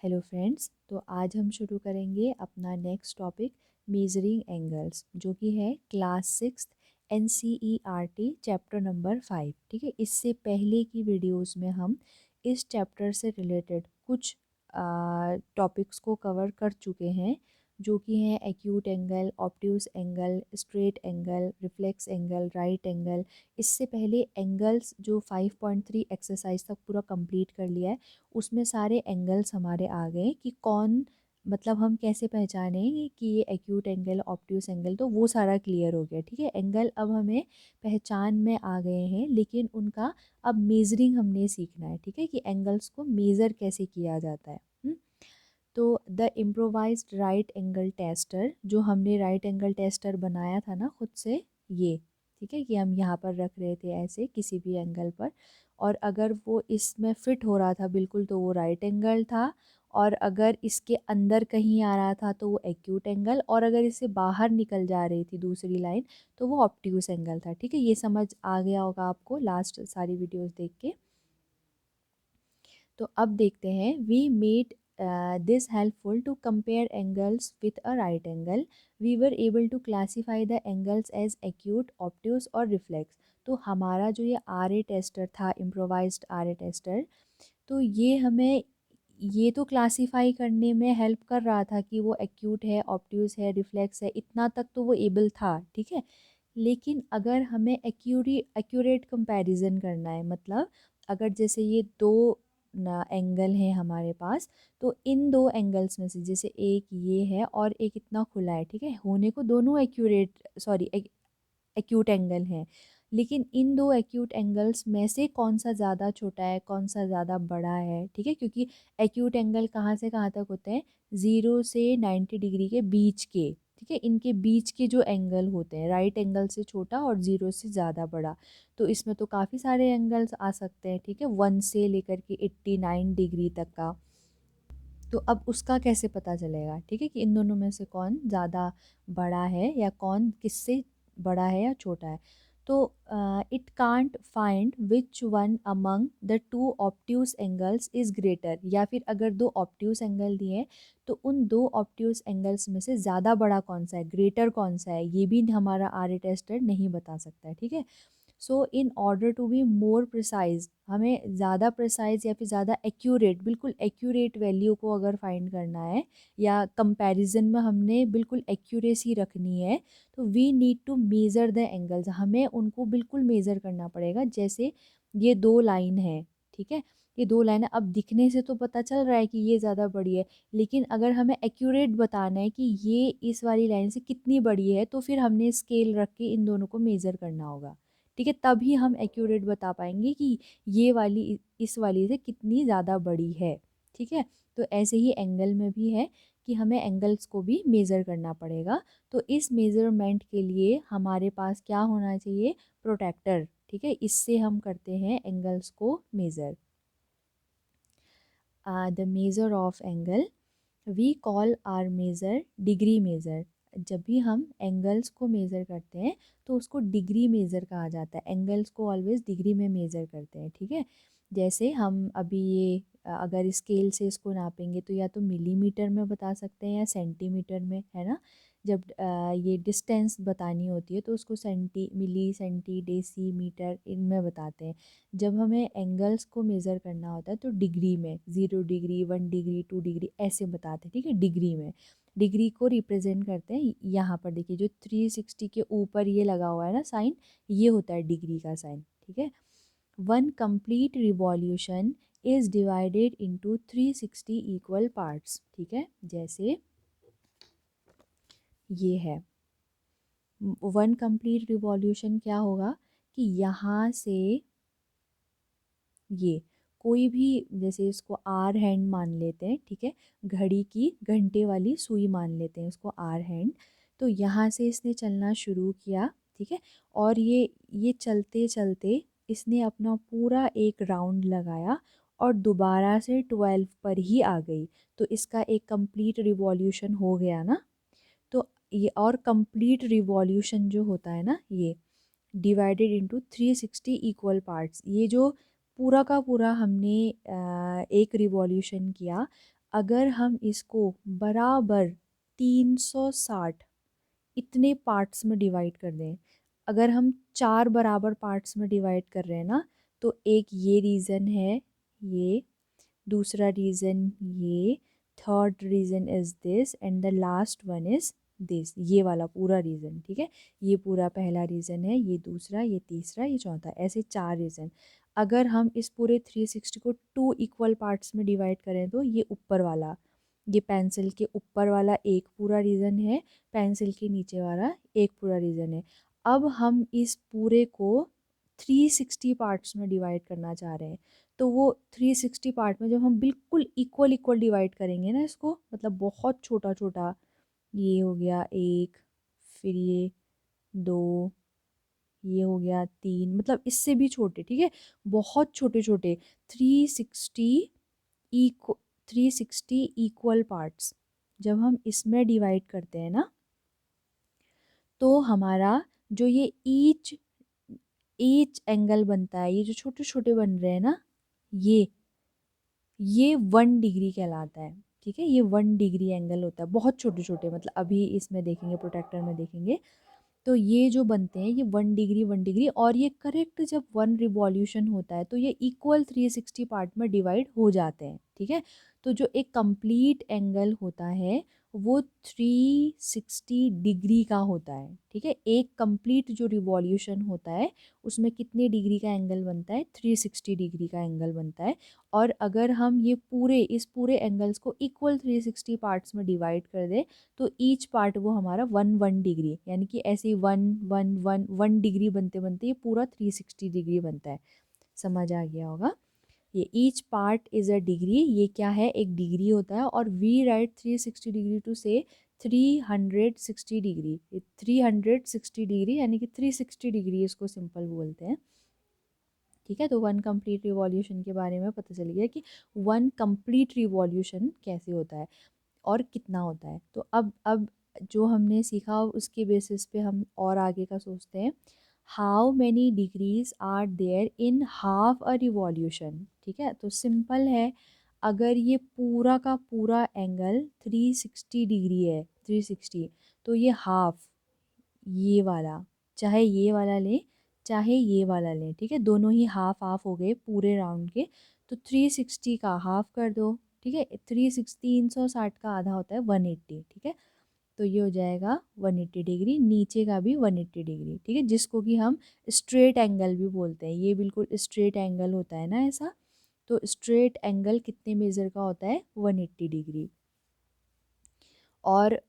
Hello friends, तो आज हम शुरू करेंगे अपना नेक्स्ट टॉपिक मेजरिंग एंगल्स, जो कि है क्लास 6 NCERT चैप्टर नंबर 5। ठीक है, इससे पहले की वीडियोस में हम इस चैप्टर से रिलेटेड कुछ टॉपिक्स को कवर कर चुके हैं, जो कि हैं acute angle, obtuse angle, straight angle, reflex angle, right angle. इससे पहले एंगल्स जो 5.3 एक्सरसाइज तक पूरा कंप्लीट कर लिया है, उसमें सारे एंगल्स हमारे आ गए कि कौन, मतलब हम कैसे पहचानेंगे कि ये एक्यूट एंगल, ऑब्ट्यूस एंगल, तो वो सारा क्लियर हो गया। ठीक है, एंगल अब हमें पहचान में आ गए हैं, लेकिन उनका अब मेजरिंग हमने सीखना है। ठीक है, कि एंगल्स को मेज़र कैसे किया जाता है। तो the improvised right angle tester, जो हमने राइट एंगल टेस्टर बनाया था ना खुद से, ये ठीक है, कि हम यहाँ पर रख रहे थे ऐसे किसी भी एंगल पर, और अगर वो इसमें फिट हो रहा था बिल्कुल तो वो राइट एंगल था, और अगर इसके अंदर कहीं आ रहा था तो वो एक्यूट एंगल, और अगर इससे बाहर निकल जा रही थी दूसरी लाइन तो वो ऑब्ट्यूस एंगल था। ठीक है, ये समझ आ गया होगा आपको लास्ट सारी वीडियोस देख के। तो अब देखते हैं, we made this helpful to compare angles with a right angle. We were able to classify the angles as acute, obtuse और reflex. तो हमारा जो ये आर ए टेस्टर था, इम्प्रोवाइज्ड आर ए टेस्टर, तो ये हमें ये तो क्लासीफाई करने में हेल्प कर रहा था कि वो एक्यूट है, ऑब्ट्यूस है, रिफ्लेक्स है, इतना तक तो वो एबल था। ठीक है, लेकिन अगर हमें एक्यूरेट कंपैरिजन करना है, मतलब अगर जैसे ये दो ना एंगल हैं हमारे पास, तो इन दो एंगल्स में से जैसे एक ये है और एक इतना खुला है, ठीक है, होने को दोनों एक्यूट एंगल हैं, लेकिन इन दो एक्यूट एंगल्स में से कौन सा ज़्यादा छोटा है, कौन सा ज़्यादा बड़ा है। ठीक है, क्योंकि एक्यूट एंगल कहाँ से कहाँ तक होते हैं, 0 से 90 डिग्री के बीच के। ठीक है, इनके बीच के जो एंगल होते हैं, राइट एंगल से छोटा और 0 से ज़्यादा बड़ा, तो इसमें तो काफ़ी सारे एंगल्स आ सकते हैं। ठीक है, 1 से लेकर के 89 डिग्री तक का। तो अब उसका कैसे पता चलेगा, ठीक है, कि इन दोनों में से कौन ज़्यादा बड़ा है या कौन किससे बड़ा है या छोटा है। तो it can't find which one among the two obtuse angles is greater, या फिर अगर दो ऑब्ट्यूस एंगल दिए हैं तो उन दो ऑब्ट्यूस एंगल्स में से ज़्यादा बड़ा कौन सा है, ग्रेटर कौन सा है, ये भी हमारा आर ए टेस्टर नहीं बता सकता है। ठीक है, so in order to be more precise, हमें ज़्यादा प्रिसाइज या फिर ज़्यादा एक्यूरेट, बिल्कुल एक्यूरेट वैल्यू को अगर फाइंड करना है, या कंपैरिजन में हमने बिल्कुल एक्यूरेसी रखनी है, तो we need to measure the angles, हमें उनको बिल्कुल मेज़र करना पड़ेगा। जैसे ये दो लाइन है, ठीक है, ये दो लाइन है, अब दिखने से तो पता चल रहा है कि ये ज़्यादा बड़ी है, लेकिन अगर हमें एक्यूरेट बताना है कि ये इस वाली लाइन से कितनी बड़ी है, तो फिर हमने स्केल रख के इन दोनों को मेज़र करना होगा। ठीक है, तभी हम एक्यूरेट बता पाएंगे कि ये वाली इस वाली से कितनी ज़्यादा बड़ी है। ठीक है, तो ऐसे ही एंगल में भी है कि हमें एंगल्स को भी मेज़र करना पड़ेगा। तो इस मेज़रमेंट के लिए हमारे पास क्या होना चाहिए, प्रोटेक्टर। ठीक है, इससे हम करते हैं एंगल्स को measure. The measure of angle, we call our measure degree measure. जब भी हम एंगल्स को मेज़र करते हैं तो उसको डिग्री मेज़र कहा जाता है, एंगल्स को ऑलवेज डिग्री में मेज़र करते हैं। ठीक है, जैसे हम अभी ये अगर स्केल से इसको नापेंगे तो या तो मिलीमीटर में बता सकते हैं या सेंटीमीटर में, है ना। जब ये डिस्टेंस बतानी होती है तो उसको सेंटी, मिली, सेंटी, डेसी, मीटर, इनमें बताते हैं। जब हमें एंगल्स को मेज़र करना होता है तो डिग्री में, 0 डिग्री, 1 डिग्री, 2 डिग्री ऐसे बताते हैं। ठीक है, डिग्री में, डिग्री को रिप्रेजेंट करते हैं। यहाँ पर देखिए जो 360 के ऊपर ये लगा हुआ है ना साइन, ये होता है डिग्री का साइन। ठीक है, one complete revolution is divided into 360 equal parts. ठीक है, जैसे ये है, वन कंप्लीट रिवॉल्यूशन क्या होगा कि यहाँ से ये कोई भी, जैसे इसको आर हैंड मान लेते हैं, ठीक है, घड़ी की घंटे वाली सुई मान लेते हैं इसको आर हैंड। तो यहाँ से इसने चलना शुरू किया, ठीक है, और ये चलते चलते इसने अपना पूरा एक राउंड लगाया और दोबारा से 12 पर ही आ गई, तो इसका एक कंप्लीट रिवॉल्यूशन हो गया ना। तो ये और कंप्लीट रिवॉल्यूशन जो होता है ना, ये डिवाइडेड इंटू 360 इक्वल पार्ट्स, ये जो पूरा का पूरा हमने एक रिवॉल्यूशन किया, अगर हम इसको बराबर 360 इतने पार्ट्स में डिवाइड कर दें, अगर हम 4 बराबर पार्ट्स में डिवाइड कर रहे हैं ना, तो एक ये रीज़न है, ये दूसरा रीज़न, ये third reason is this and the last one is this, ये वाला पूरा रीज़न, ठीक है। ये पूरा पहला रीज़न है, ये दूसरा, ये तीसरा, ये चौथा, ऐसे 4 रीज़न। अगर हम इस पूरे 360 को 2 इक्वल पार्ट्स में डिवाइड करें तो ये ऊपर वाला, ये पेंसिल के ऊपर वाला एक पूरा रीज़न है, पेंसिल के नीचे वाला एक पूरा रीज़न है। अब हम इस पूरे को 360 पार्ट्स में डिवाइड करना चाह रहे हैं, तो वो 360 पार्ट में जब हम बिल्कुल इक्वल इक्वल डिवाइड करेंगे ना इसको, मतलब बहुत छोटा छोटा, ये हो गया एक, फिर ये दो, ये हो गया तीन, मतलब इससे भी छोटे, ठीक है, बहुत छोटे छोटे 360 इक्व 360 इक्वल पार्ट्स जब हम इसमें डिवाइड करते हैं ना, तो हमारा जो ये ईच ईच एंगल बनता है, ये जो छोटे छोटे बन रहे हैं ना, ये 1 डिग्री कहलाता है, ठीक है। ये 1 डिग्री एंगल होता है, बहुत छोटे छोटे, मतलब अभी इसमें देखेंगे, प्रोटेक्टर में देखेंगे, तो ये जो बनते हैं ये 1 डिग्री 1 डिग्री, और ये करेक्ट जब 1 रिवॉल्यूशन होता है तो ये इक्वल 360 पार्ट में डिवाइड हो जाते हैं, ठीक है। तो जो एक कंप्लीट एंगल होता है वो 360 डिग्री का होता है, ठीक है। एक कंप्लीट जो रिवॉल्यूशन होता है उसमें कितने डिग्री का एंगल बनता है, 360 डिग्री का एंगल बनता है। और अगर हम ये पूरे इस पूरे एंगल्स को इक्वल 360 पार्ट्स में डिवाइड कर दें तो ईच पार्ट वो हमारा 1 1 डिग्री, यानी कि ऐसे ही 1 1 1 1 डिग्री बनते बनते ये पूरा 360 डिग्री बनता है। समझ आ गया होगा। ये each part is a degree, ये क्या है, एक डिग्री होता है। और वी राइट 360 डिग्री टू से 360 डिग्री, 360 डिग्री यानी कि 360 डिग्री इसको सिंपल बोलते हैं, ठीक है। तो वन कंप्लीट रिवॉल्यूशन के बारे में पता चल गया कि वन कंप्लीट रिवॉल्यूशन कैसे होता है और कितना होता है। तो अब जो हमने सीखा उसके बेसिस पे हम और आगे का सोचते हैं। How many degrees are there in half a revolution, ठीक है। तो सिंपल है, अगर ये पूरा का पूरा एंगल 360 डिग्री है, 360, तो ये हाफ, ये वाला, चाहे ये वाला लें चाहे ये वाला लें, ठीक है, दोनों ही हाफ हाफ हो गए पूरे राउंड के। तो 360 का हाफ कर दो, ठीक है। 360 का आधा होता है 180, ठीक है। तो ये हो जाएगा 180 डिग्री, नीचे का भी 180 डिग्री, ठीक है, जिसको कि हम स्ट्रेट एंगल भी बोलते हैं। ये बिल्कुल स्ट्रेट एंगल होता है ना ऐसा। तो स्ट्रेट एंगल कितने मेज़र का होता है, 180 डिग्री। और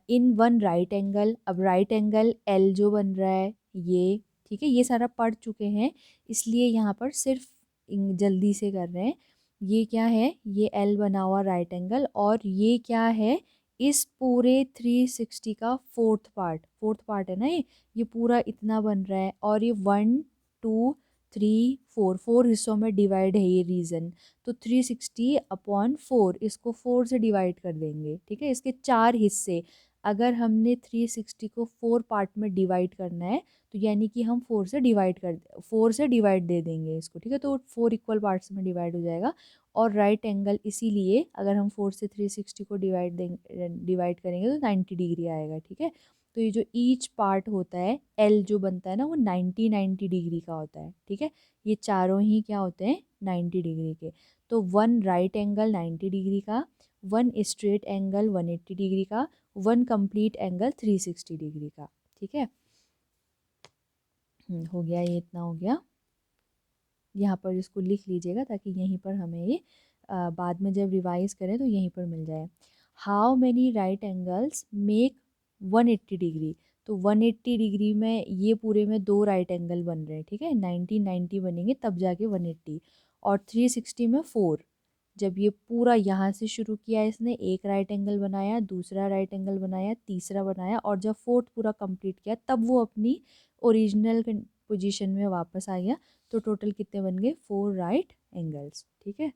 इन वन राइट एंगल, अब राइट एंगल एल जो बन रहा है ये, ठीक है, ये सारा पढ़ चुके हैं, इसलिए यहाँ पर सिर्फ जल्दी से कर रहे हैं। ये क्या है, ये एल बना हुआ राइट एंगल, और ये क्या है, इस पूरे 360 का फोर्थ पार्ट है ना, ये पूरा इतना बन रहा है, और ये 1 2 3 4 हिस्सों में डिवाइड है ये रीजन। तो 360/4 इसको 4 से डिवाइड कर देंगे, ठीक है, इसके 4 हिस्से। अगर हमने 360 को 4 पार्ट में डिवाइड करना है तो यानी कि हम 4 से डिवाइड दे देंगे इसको, ठीक है। तो 4 इक्वल पार्ट्स में डिवाइड हो जाएगा। और राइट एंगल इसीलिए अगर हम 4 से 360 को डिवाइड करेंगे तो 90 डिग्री आएगा, ठीक है। तो ये जो ईच पार्ट होता है एल जो बनता है ना, वो 90 डिग्री का होता है, ठीक है। ये चारों ही क्या होते हैं, 90 डिग्री के। तो वन राइट एंगल 90 डिग्री का, वन स्ट्रेट एंगल 180 डिग्री का, वन कंप्लीट एंगल 360 डिग्री का, ठीक है। हो गया, ये इतना हो गया। यहाँ पर इसको लिख लीजिएगा ताकि यहीं पर हमें ये बाद में जब रिवाइज करें तो यहीं पर मिल जाए। How many right angles make 180 degree. तो 180 डिग्री में ये पूरे में 2 राइट एंगल बन रहे हैं, ठीक है, 90 90 बनेंगे तब जाके 180। और 360 में 4। जब ये पूरा यहाँ से शुरू किया इसने, एक राइट एंगल बनाया, दूसरा राइट एंगल बनाया, तीसरा बनाया, और जब फोर्थ पूरा कंप्लीट किया तब वो अपनी ओरिजिनल पोजीशन में वापस आ गया। तो टोटल कितने बन गए, 4 राइट एंगल्स, ठीक है।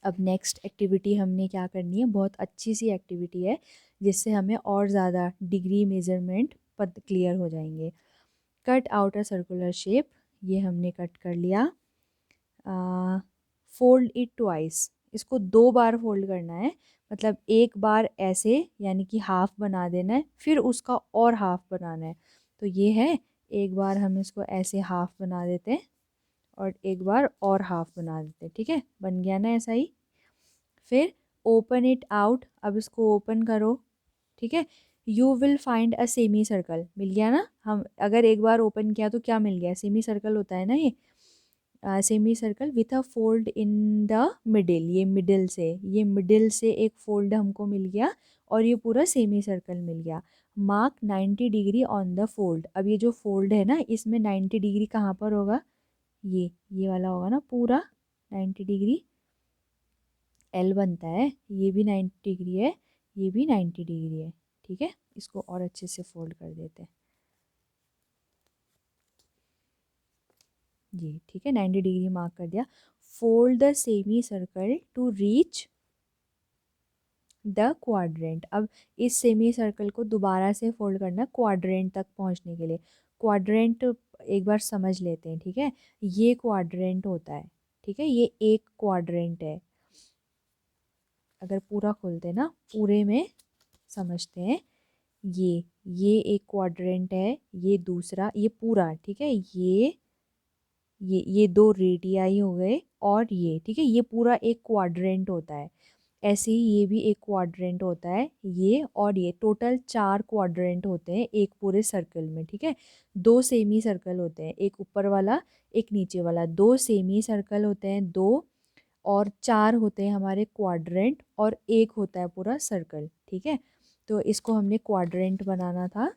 अब नेक्स्ट एक्टिविटी हमने क्या करनी है, बहुत अच्छी सी एक्टिविटी है जिससे हमें और ज़्यादा डिग्री मेजरमेंट पद क्लियर हो जाएंगे। Cut out a circular shape, ये हमने कट कर लिया। फोल्ड इट ट्वाइस, इसको 2 बार फोल्ड करना है, मतलब एक बार ऐसे यानी कि हाफ बना देना है, फिर उसका और हाफ बनाना है। तो ये है, एक बार हम इसको ऐसे हाफ बना देते हैं और एक बार और हाफ बना देते हैं। ठीक है, बन गया ना ऐसा ही। फिर ओपन इट आउट, अब इसको ओपन करो। ठीक है, you will find a semicircle, मिल गया ना। हम अगर एक बार ओपन किया तो क्या मिल गया, सेमी सर्कल होता है ना ये। Semi circle with a fold in the middle, ये मिडिल से एक फोल्ड हमको मिल गया और ये पूरा सेमी सर्कल मिल गया। Mark 90 degree on the fold, अब ये जो फोल्ड है ना इसमें 90 डिग्री कहाँ पर होगा, ये वाला होगा ना पूरा 90 डिग्री। एल बनता है, ये भी 90 डिग्री है, ये भी 90 डिग्री है। ठीक है, इसको और अच्छे से फोल्ड कर देते हैं। जी ठीक है, 90 डिग्री मार्क कर दिया। Fold the semi circle to reach the quadrant, अब इस सेमी सर्कल को दोबारा से फोल्ड करना क्वाड्रेंट तक पहुंचने के लिए। क्वाड्रेंट एक बार समझ लेते हैं। ठीक है, ये क्वाड्रेंट होता है। ठीक है, ये एक क्वाड्रेंट है। अगर पूरा खोलते ना, पूरे में समझते हैं। ये एक क्वाड्रेंट है, ये दूसरा, ये पूरा। ठीक है, ये दो रेडियाई हो गए और ये। ठीक है, ये पूरा एक क्वाड्रेंट होता है। ऐसे ही ये भी एक क्वाड्रेंट होता है, ये और ये टोटल 4 क्वाड्रेंट होते हैं एक पूरे सर्कल में। ठीक है, 2 सेमी सर्कल होते हैं, एक ऊपर वाला एक नीचे वाला, 2 सेमी सर्कल होते हैं, 2 और 4 होते हैं हमारे क्वाड्रेंट और एक होता है पूरा सर्कल। ठीक है, तो इसको हमने क्वाड्रेंट बनाना था।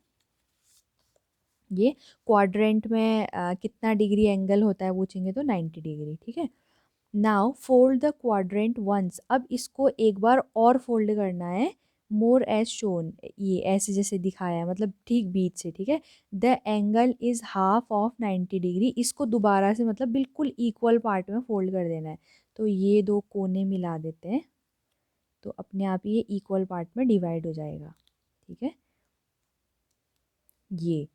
ये क्वाड्रेंट में कितना डिग्री एंगल होता है पूछेंगे तो 90 डिग्री। ठीक है, now fold the quadrant once, अब इसको एक बार और फोल्ड करना है। मोर एज शोन, ये ऐसे जैसे दिखाया है, मतलब ठीक बीच से। ठीक है, the angle is half of 90 degree, इसको दोबारा से मतलब बिल्कुल इक्वल पार्ट में फोल्ड कर देना है। तो ये दो कोने मिला देते हैं, तो अपने आप ये इक्वल पार्ट में डिवाइड हो जाएगा। ठीक है, ये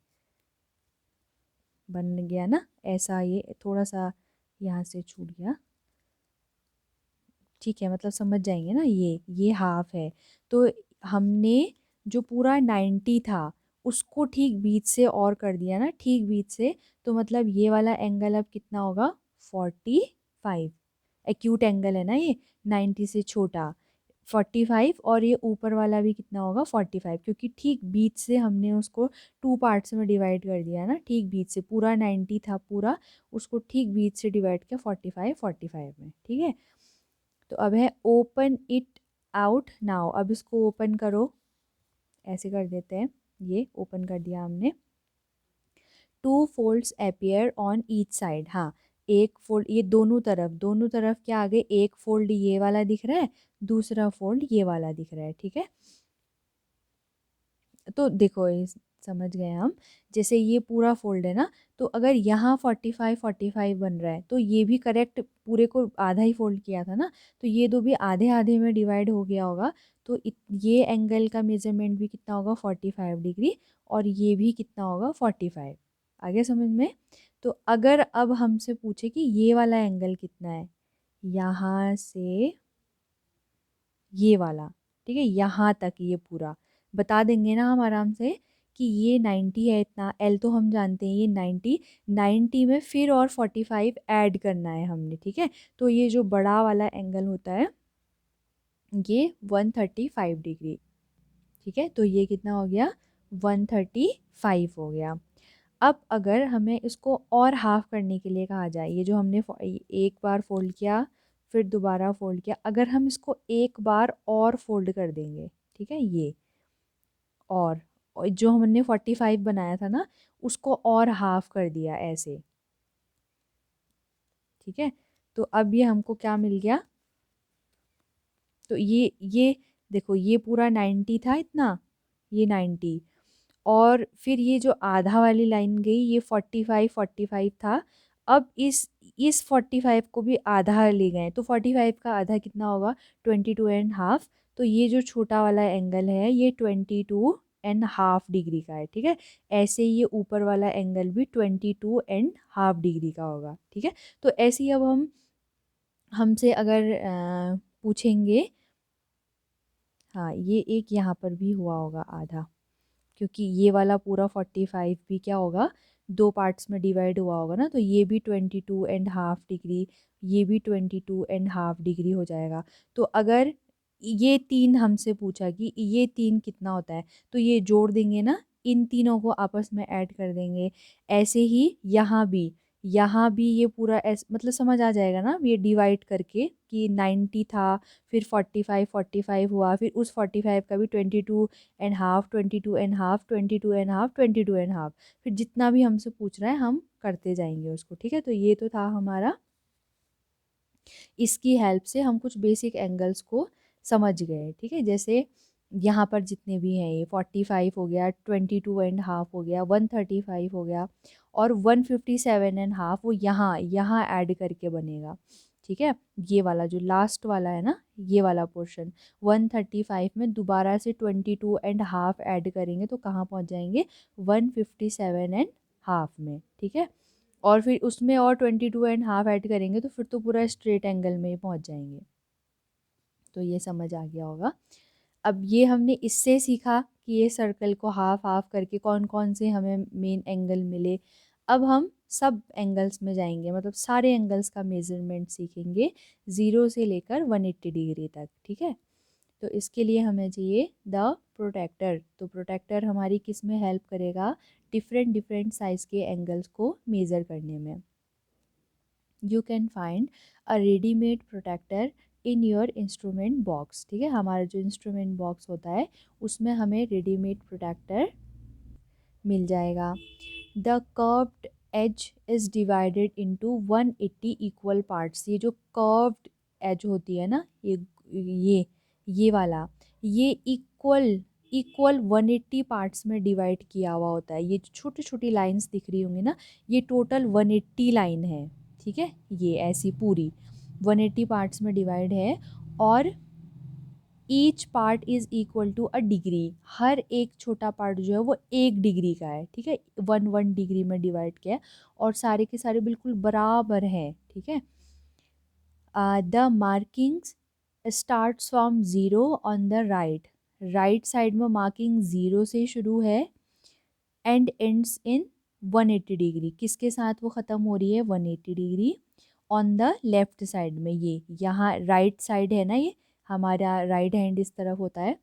बन गया ना ऐसा, ये थोड़ा सा यहाँ से छूट गया। ठीक है, मतलब समझ जाएंगे ना, ये हाफ है। तो हमने जो पूरा 90 था उसको ठीक बीच से और कर दिया ना, ठीक बीच से। तो मतलब ये वाला एंगल अब कितना होगा, 45। एक्यूट एंगल है ना ये, 90 से छोटा 45, और ये ऊपर वाला भी कितना होगा 45, क्योंकि ठीक बीच से हमने उसको 2 पार्ट्स में डिवाइड कर दिया ना। ठीक बीच से पूरा 90 था पूरा, उसको ठीक बीच से डिवाइड किया 45 45 में। ठीक है, तो अब है ओपन इट आउट नाउ, अब इसको ओपन करो, ऐसे कर देते हैं। ये ओपन कर दिया हमने। 2 folds appear on each side, हाँ एक फोल्ड ये दोनों तरफ क्या आ गए, एक फोल्ड ये वाला दिख रहा है, दूसरा फोल्ड ये वाला दिख रहा है। ठीक है, तो देखो इस समझ गए हम। जैसे ये पूरा फोल्ड है ना, तो अगर यहाँ 45 45 बन रहा है तो ये भी करेक्ट, पूरे को आधा ही फोल्ड किया था ना, तो ये दो भी आधे आधे में डिवाइड हो गया होगा। तो ये एंगल का मेजरमेंट भी कितना होगा 45 डिग्री, और ये भी कितना होगा 45। आगे समझ में। तो अगर अब हमसे पूछे कि ये वाला एंगल कितना है, यहाँ से ये वाला, ठीक है यहाँ तक ये पूरा बता देंगे ना हम आराम से कि ये 90 है, इतना एल तो हम जानते हैं, ये 90, 90 में फिर और 45 ऐड करना है हमने। ठीक है, तो ये जो बड़ा वाला एंगल होता है ये 135 डिग्री। ठीक है, तो ये कितना हो गया 135 हो गया। अब अगर हमें इसको और हाफ करने के लिए कहा जाए, ये जो हमने एक बार फोल्ड किया फिर दोबारा फोल्ड किया, अगर हम इसको एक बार और फोल्ड कर देंगे, ठीक है ये, और जो हमने 45 बनाया था ना उसको और हाफ कर दिया ऐसे। ठीक है, तो अब ये हमको क्या मिल गया, तो ये देखो ये पूरा 90 था इतना, ये 90, और फिर ये जो आधा वाली लाइन गई ये 45 45 था। अब इस 45 को भी आधा ले गए, तो 45 का आधा कितना होगा 22.5। तो ये जो छोटा वाला एंगल है ये 22.5 डिग्री का है। ठीक है, ऐसे ही ये ऊपर वाला एंगल भी 22.5 डिग्री का होगा। ठीक है, तो ऐसे ही अब हमसे अगर पूछेंगे। हाँ, ये एक यहाँ पर भी हुआ होगा आधा, क्योंकि ये वाला पूरा 45 भी क्या होगा, दो पार्ट्स में डिवाइड हुआ होगा ना, तो ये भी 22.5 डिग्री, ये भी 22.5 डिग्री हो जाएगा। तो अगर ये तीन हमसे पूछा कि ये तीन कितना होता है, तो ये जोड़ देंगे ना, इन तीनों को आपस में ऐड कर देंगे। ऐसे ही यहाँ भी ये पूरा मतलब समझ आ जाएगा ना, ये डिवाइड करके कि 90 था, फिर 45 हुआ, फिर उस 45 का भी 22.5, 22.5, 22.5, 22.5, फिर जितना भी हमसे पूछ रहा है हम करते जाएंगे उसको। ठीक है, तो ये तो था हमारा, इसकी हेल्प से हम कुछ बेसिक एंगल्स को समझ गए। ठीक है, जैसे यहाँ पर जितने भी हैं, ये 45 हो गया, 22.5 हो गया, 135 हो गया, और 157.5 वो यहाँ यहाँ ऐड करके बनेगा। ठीक है, ये वाला जो लास्ट वाला है ना, ये वाला पोर्शन 135 में दोबारा से 22.5 ऐड करेंगे तो कहाँ पहुँच जाएंगे, 157.5 में। ठीक है, और फिर उसमें और 22.5 ऐड करेंगे तो फिर तो पूरा स्ट्रेट एंगल में ही पहुँच जाएंगे। तो ये समझ आ गया होगा। अब ये हमने इससे सीखा कि ये सर्कल को हाफ हाफ करके कौन कौन से हमें मेन एंगल मिले। अब हम सब एंगल्स में जाएंगे, मतलब सारे एंगल्स का मेजरमेंट सीखेंगे 0 से लेकर 180 डिग्री तक। ठीक है, तो इसके लिए हमें चाहिए द प्रोटेक्टर। तो प्रोटेक्टर हमारी किस में हेल्प करेगा, डिफरेंट डिफरेंट साइज़ के एंगल्स को मेज़र करने में। You can find a readymade protractor in your instrument box. ठीक है, हमारा जो इंस्ट्रूमेंट बॉक्स होता है उसमें हमें रेडीमेड प्रोटेक्टर मिल जाएगा। The curved as is divided into 180 equal parts. ये जो कर्व्ड एज होती है ना, ये ये वाला, ये इक्वल इक्वल 180 पार्ट्स में डिवाइड किया हुआ होता है। ये छोटी छोटी लाइंस दिख रही होंगी ना, ये टोटल 180 लाइन है। ठीक है, ये ऐसी पूरी 180 पार्ट्स में डिवाइड है, और each part is equal to a degree. हर एक छोटा पार्ट जो है वो 1 डिग्री का है। ठीक है, 1 डिग्री में डिवाइड किया है, और सारे के सारे बिल्कुल बराबर हैं। ठीक है, the markings starts from zero on the right. Right side में मार्किंग ज़ीरो से शुरू है एंड एंड्स इन 180 डिग्री। किसके साथ वो ख़त्म हो रही है, 180 degree. On the left side में, ये यहाँ राइट साइड है ना, ये हमारा राइट हैंड इस तरफ होता है,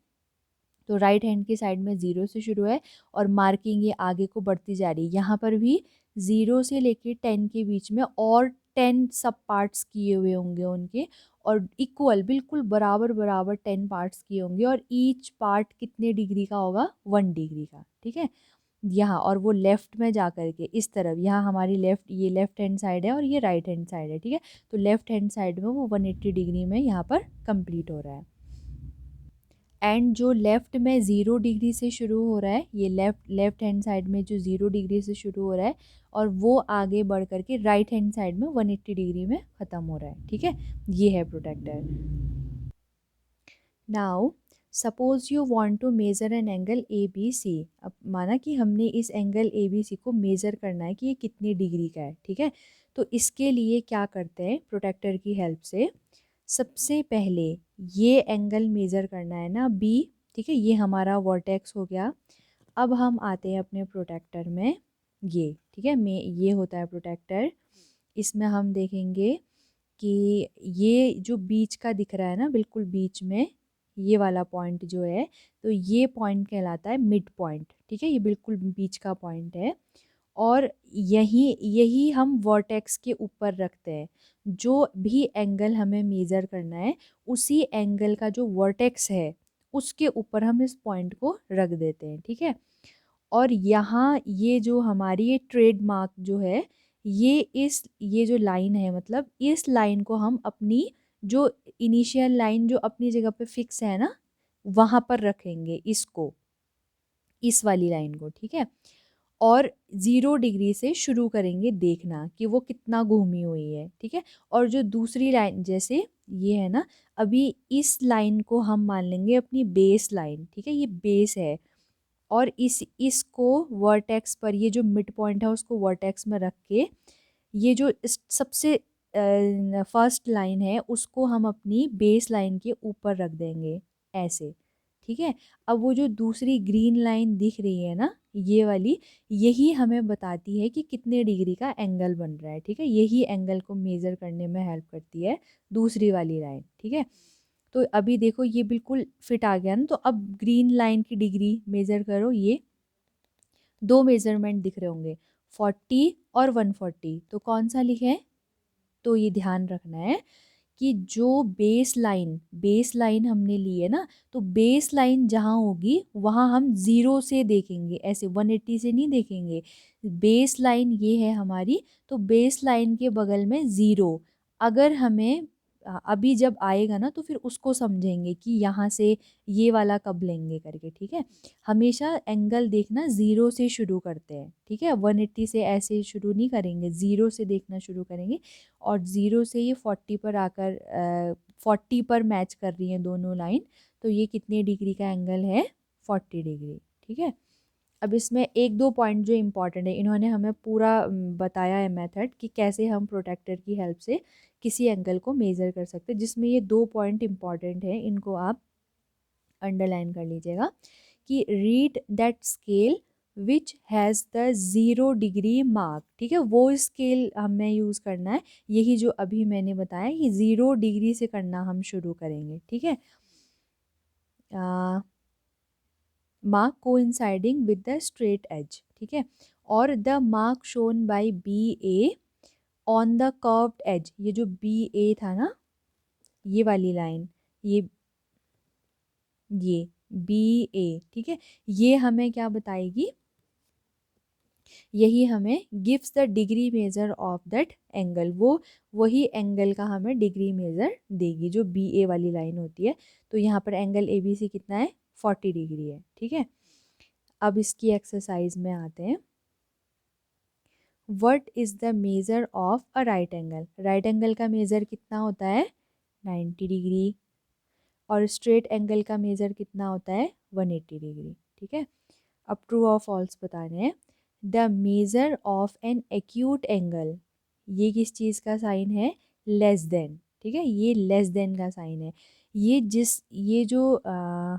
तो राइट हैंड की साइड में 0 से शुरू है और मार्किंग ये आगे को बढ़ती जा रही है। यहाँ पर भी 0 से लेके 10 के बीच में और 10 सब पार्ट्स किए हुए होंगे उनके, और इक्वल बिल्कुल बराबर बराबर 10 पार्ट्स किए होंगे, और ईच पार्ट कितने डिग्री का होगा, 1 डिग्री का। ठीक है, यहाँ और वो लेफ़्ट में जा कर के इस तरफ, यहाँ हमारी लेफ़्ट, ये लेफ़्ट हैंड साइड है और ये राइट हैंड साइड है। ठीक है, तो लेफ़्ट हैंड साइड में वो 180 डिग्री में यहाँ पर कंप्लीट हो रहा है। एंड जो लेफ़्ट में 0 डिग्री से शुरू हो रहा है, ये लेफ़्ट हैंड साइड में जो 0 डिग्री से शुरू हो रहा है, और वो आगे बढ़ कर के राइट हैंड साइड में 180 डिग्री में ख़त्म हो रहा है। ठीक है, ये है protractor. Now suppose you want to measure an angle A B C. अब माना कि हमने इस एंगल ए बी सी को मेज़र करना है कि ये कितनी डिग्री का है। ठीक है, तो इसके लिए क्या करते हैं, प्रोटेक्टर की हेल्प से सबसे पहले ये एंगल मेज़र करना है ना, बी। ठीक है, ये हमारा वर्टेक्स हो गया। अब हम आते हैं अपने प्रोटेक्टर में, ये ठीक है, में ये होता है प्रोटेक्टर। इसमें हम देखेंगे कि ये जो बीच का दिख रहा है ना, बिल्कुल बीच में ये वाला पॉइंट जो है, तो ये पॉइंट कहलाता है मिड पॉइंट। ठीक है, ये बिल्कुल बीच का पॉइंट है, और यही यही हम वर्टेक्स के ऊपर रखते हैं। जो भी एंगल हमें मेज़र करना है, उसी एंगल का जो वर्टेक्स है उसके ऊपर हम इस पॉइंट को रख देते हैं। ठीक है, और यहाँ ये जो हमारी ये ट्रेडमार्क जो है, ये जो लाइन है, मतलब इस लाइन को हम अपनी जो इनिशियल लाइन जो अपनी जगह पे फिक्स है ना, वहाँ पर रखेंगे इसको, इस वाली लाइन को। ठीक है, और 0 डिग्री से शुरू करेंगे देखना कि वो कितना घूमी हुई है। ठीक है, और जो दूसरी लाइन जैसे ये है ना, अभी इस लाइन को हम मान लेंगे अपनी बेस लाइन। ठीक है, ये बेस है, और इसको वर्टेक्स पर, ये जो मिड पॉइंट है उसको वर्टेक्स में रख के, ये जो सबसे फर्स्ट लाइन है उसको हम अपनी बेस लाइन के ऊपर रख देंगे ऐसे, ठीक है। अब वो जो दूसरी ग्रीन लाइन दिख रही है ना, ये वाली, यही हमें बताती है कि कितने डिग्री का एंगल बन रहा है, ठीक है। यही एंगल को मेज़र करने में हेल्प करती है दूसरी वाली लाइन, ठीक है। तो अभी देखो ये बिल्कुल फिट आ गया ना, तो अब ग्रीन लाइन की डिग्री मेज़र करो। ये दो मेज़रमेंट दिख रहे होंगे, 40 और 140, तो कौन सा लिखें? तो ये ध्यान रखना है कि जो बेस लाइन हमने ली है ना, तो बेस लाइन जहाँ होगी वहाँ हम ज़ीरो से देखेंगे, ऐसे 180 से नहीं देखेंगे। बेस लाइन ये है हमारी, तो बेस लाइन के बगल में ज़ीरो। अगर हमें अभी जब आएगा ना तो फिर उसको समझेंगे कि यहाँ से ये वाला कब लेंगे करके, ठीक है। हमेशा एंगल देखना ज़ीरो से शुरू करते हैं, ठीक है। 180 से ऐसे शुरू नहीं करेंगे, ज़ीरो से देखना शुरू करेंगे। और ज़ीरो से ये 40 पर आकर 40 पर मैच कर रही हैं दोनों लाइन, तो ये कितने डिग्री का एंगल है? 40 डिग्री, ठीक है। अब इसमें एक दो पॉइंट जो इम्पॉर्टेंट है, इन्होंने हमें पूरा बताया है मेथड कि कैसे हम प्रोटेक्टर की हेल्प से किसी एंगल को मेज़र कर सकते हैं, जिसमें ये दो पॉइंट इम्पॉर्टेंट है, इनको आप अंडरलाइन कर लीजिएगा कि read that scale which has the 0 degree mark, ठीक है। वो स्केल हमें यूज़ करना है, यही जो अभी मैंने बताया कि 0 डिग्री से करना हम शुरू करेंगे, ठीक है। Mark coinciding with the straight edge, ठीक है। और the mark shown by B A on the curved edge, ये जो बी ए था ना, ये वाली लाइन, ये बी ए, ठीक है, ये हमें क्या बताएगी? यही हमें gives the degree measure of that angle, वो वही एंगल का हमें डिग्री मेजर देगी जो बी ए वाली लाइन होती है। तो यहाँ पर एंगल ए बी सी कितना है? 40 डिग्री है, ठीक है। अब इसकी एक्सरसाइज में आते हैं। What is the measure of a right angle? Right angle का मेजर कितना होता है? 90 डिग्री। और स्ट्रेट एंगल का मेजर कितना होता है? 180 डिग्री, ठीक है। अब ट्रू और फॉल्स बताने हैं। The measure of an acute angle, ये किस चीज़ का साइन है? लेस देन, ठीक है, ये लेस देन का साइन है। ये जो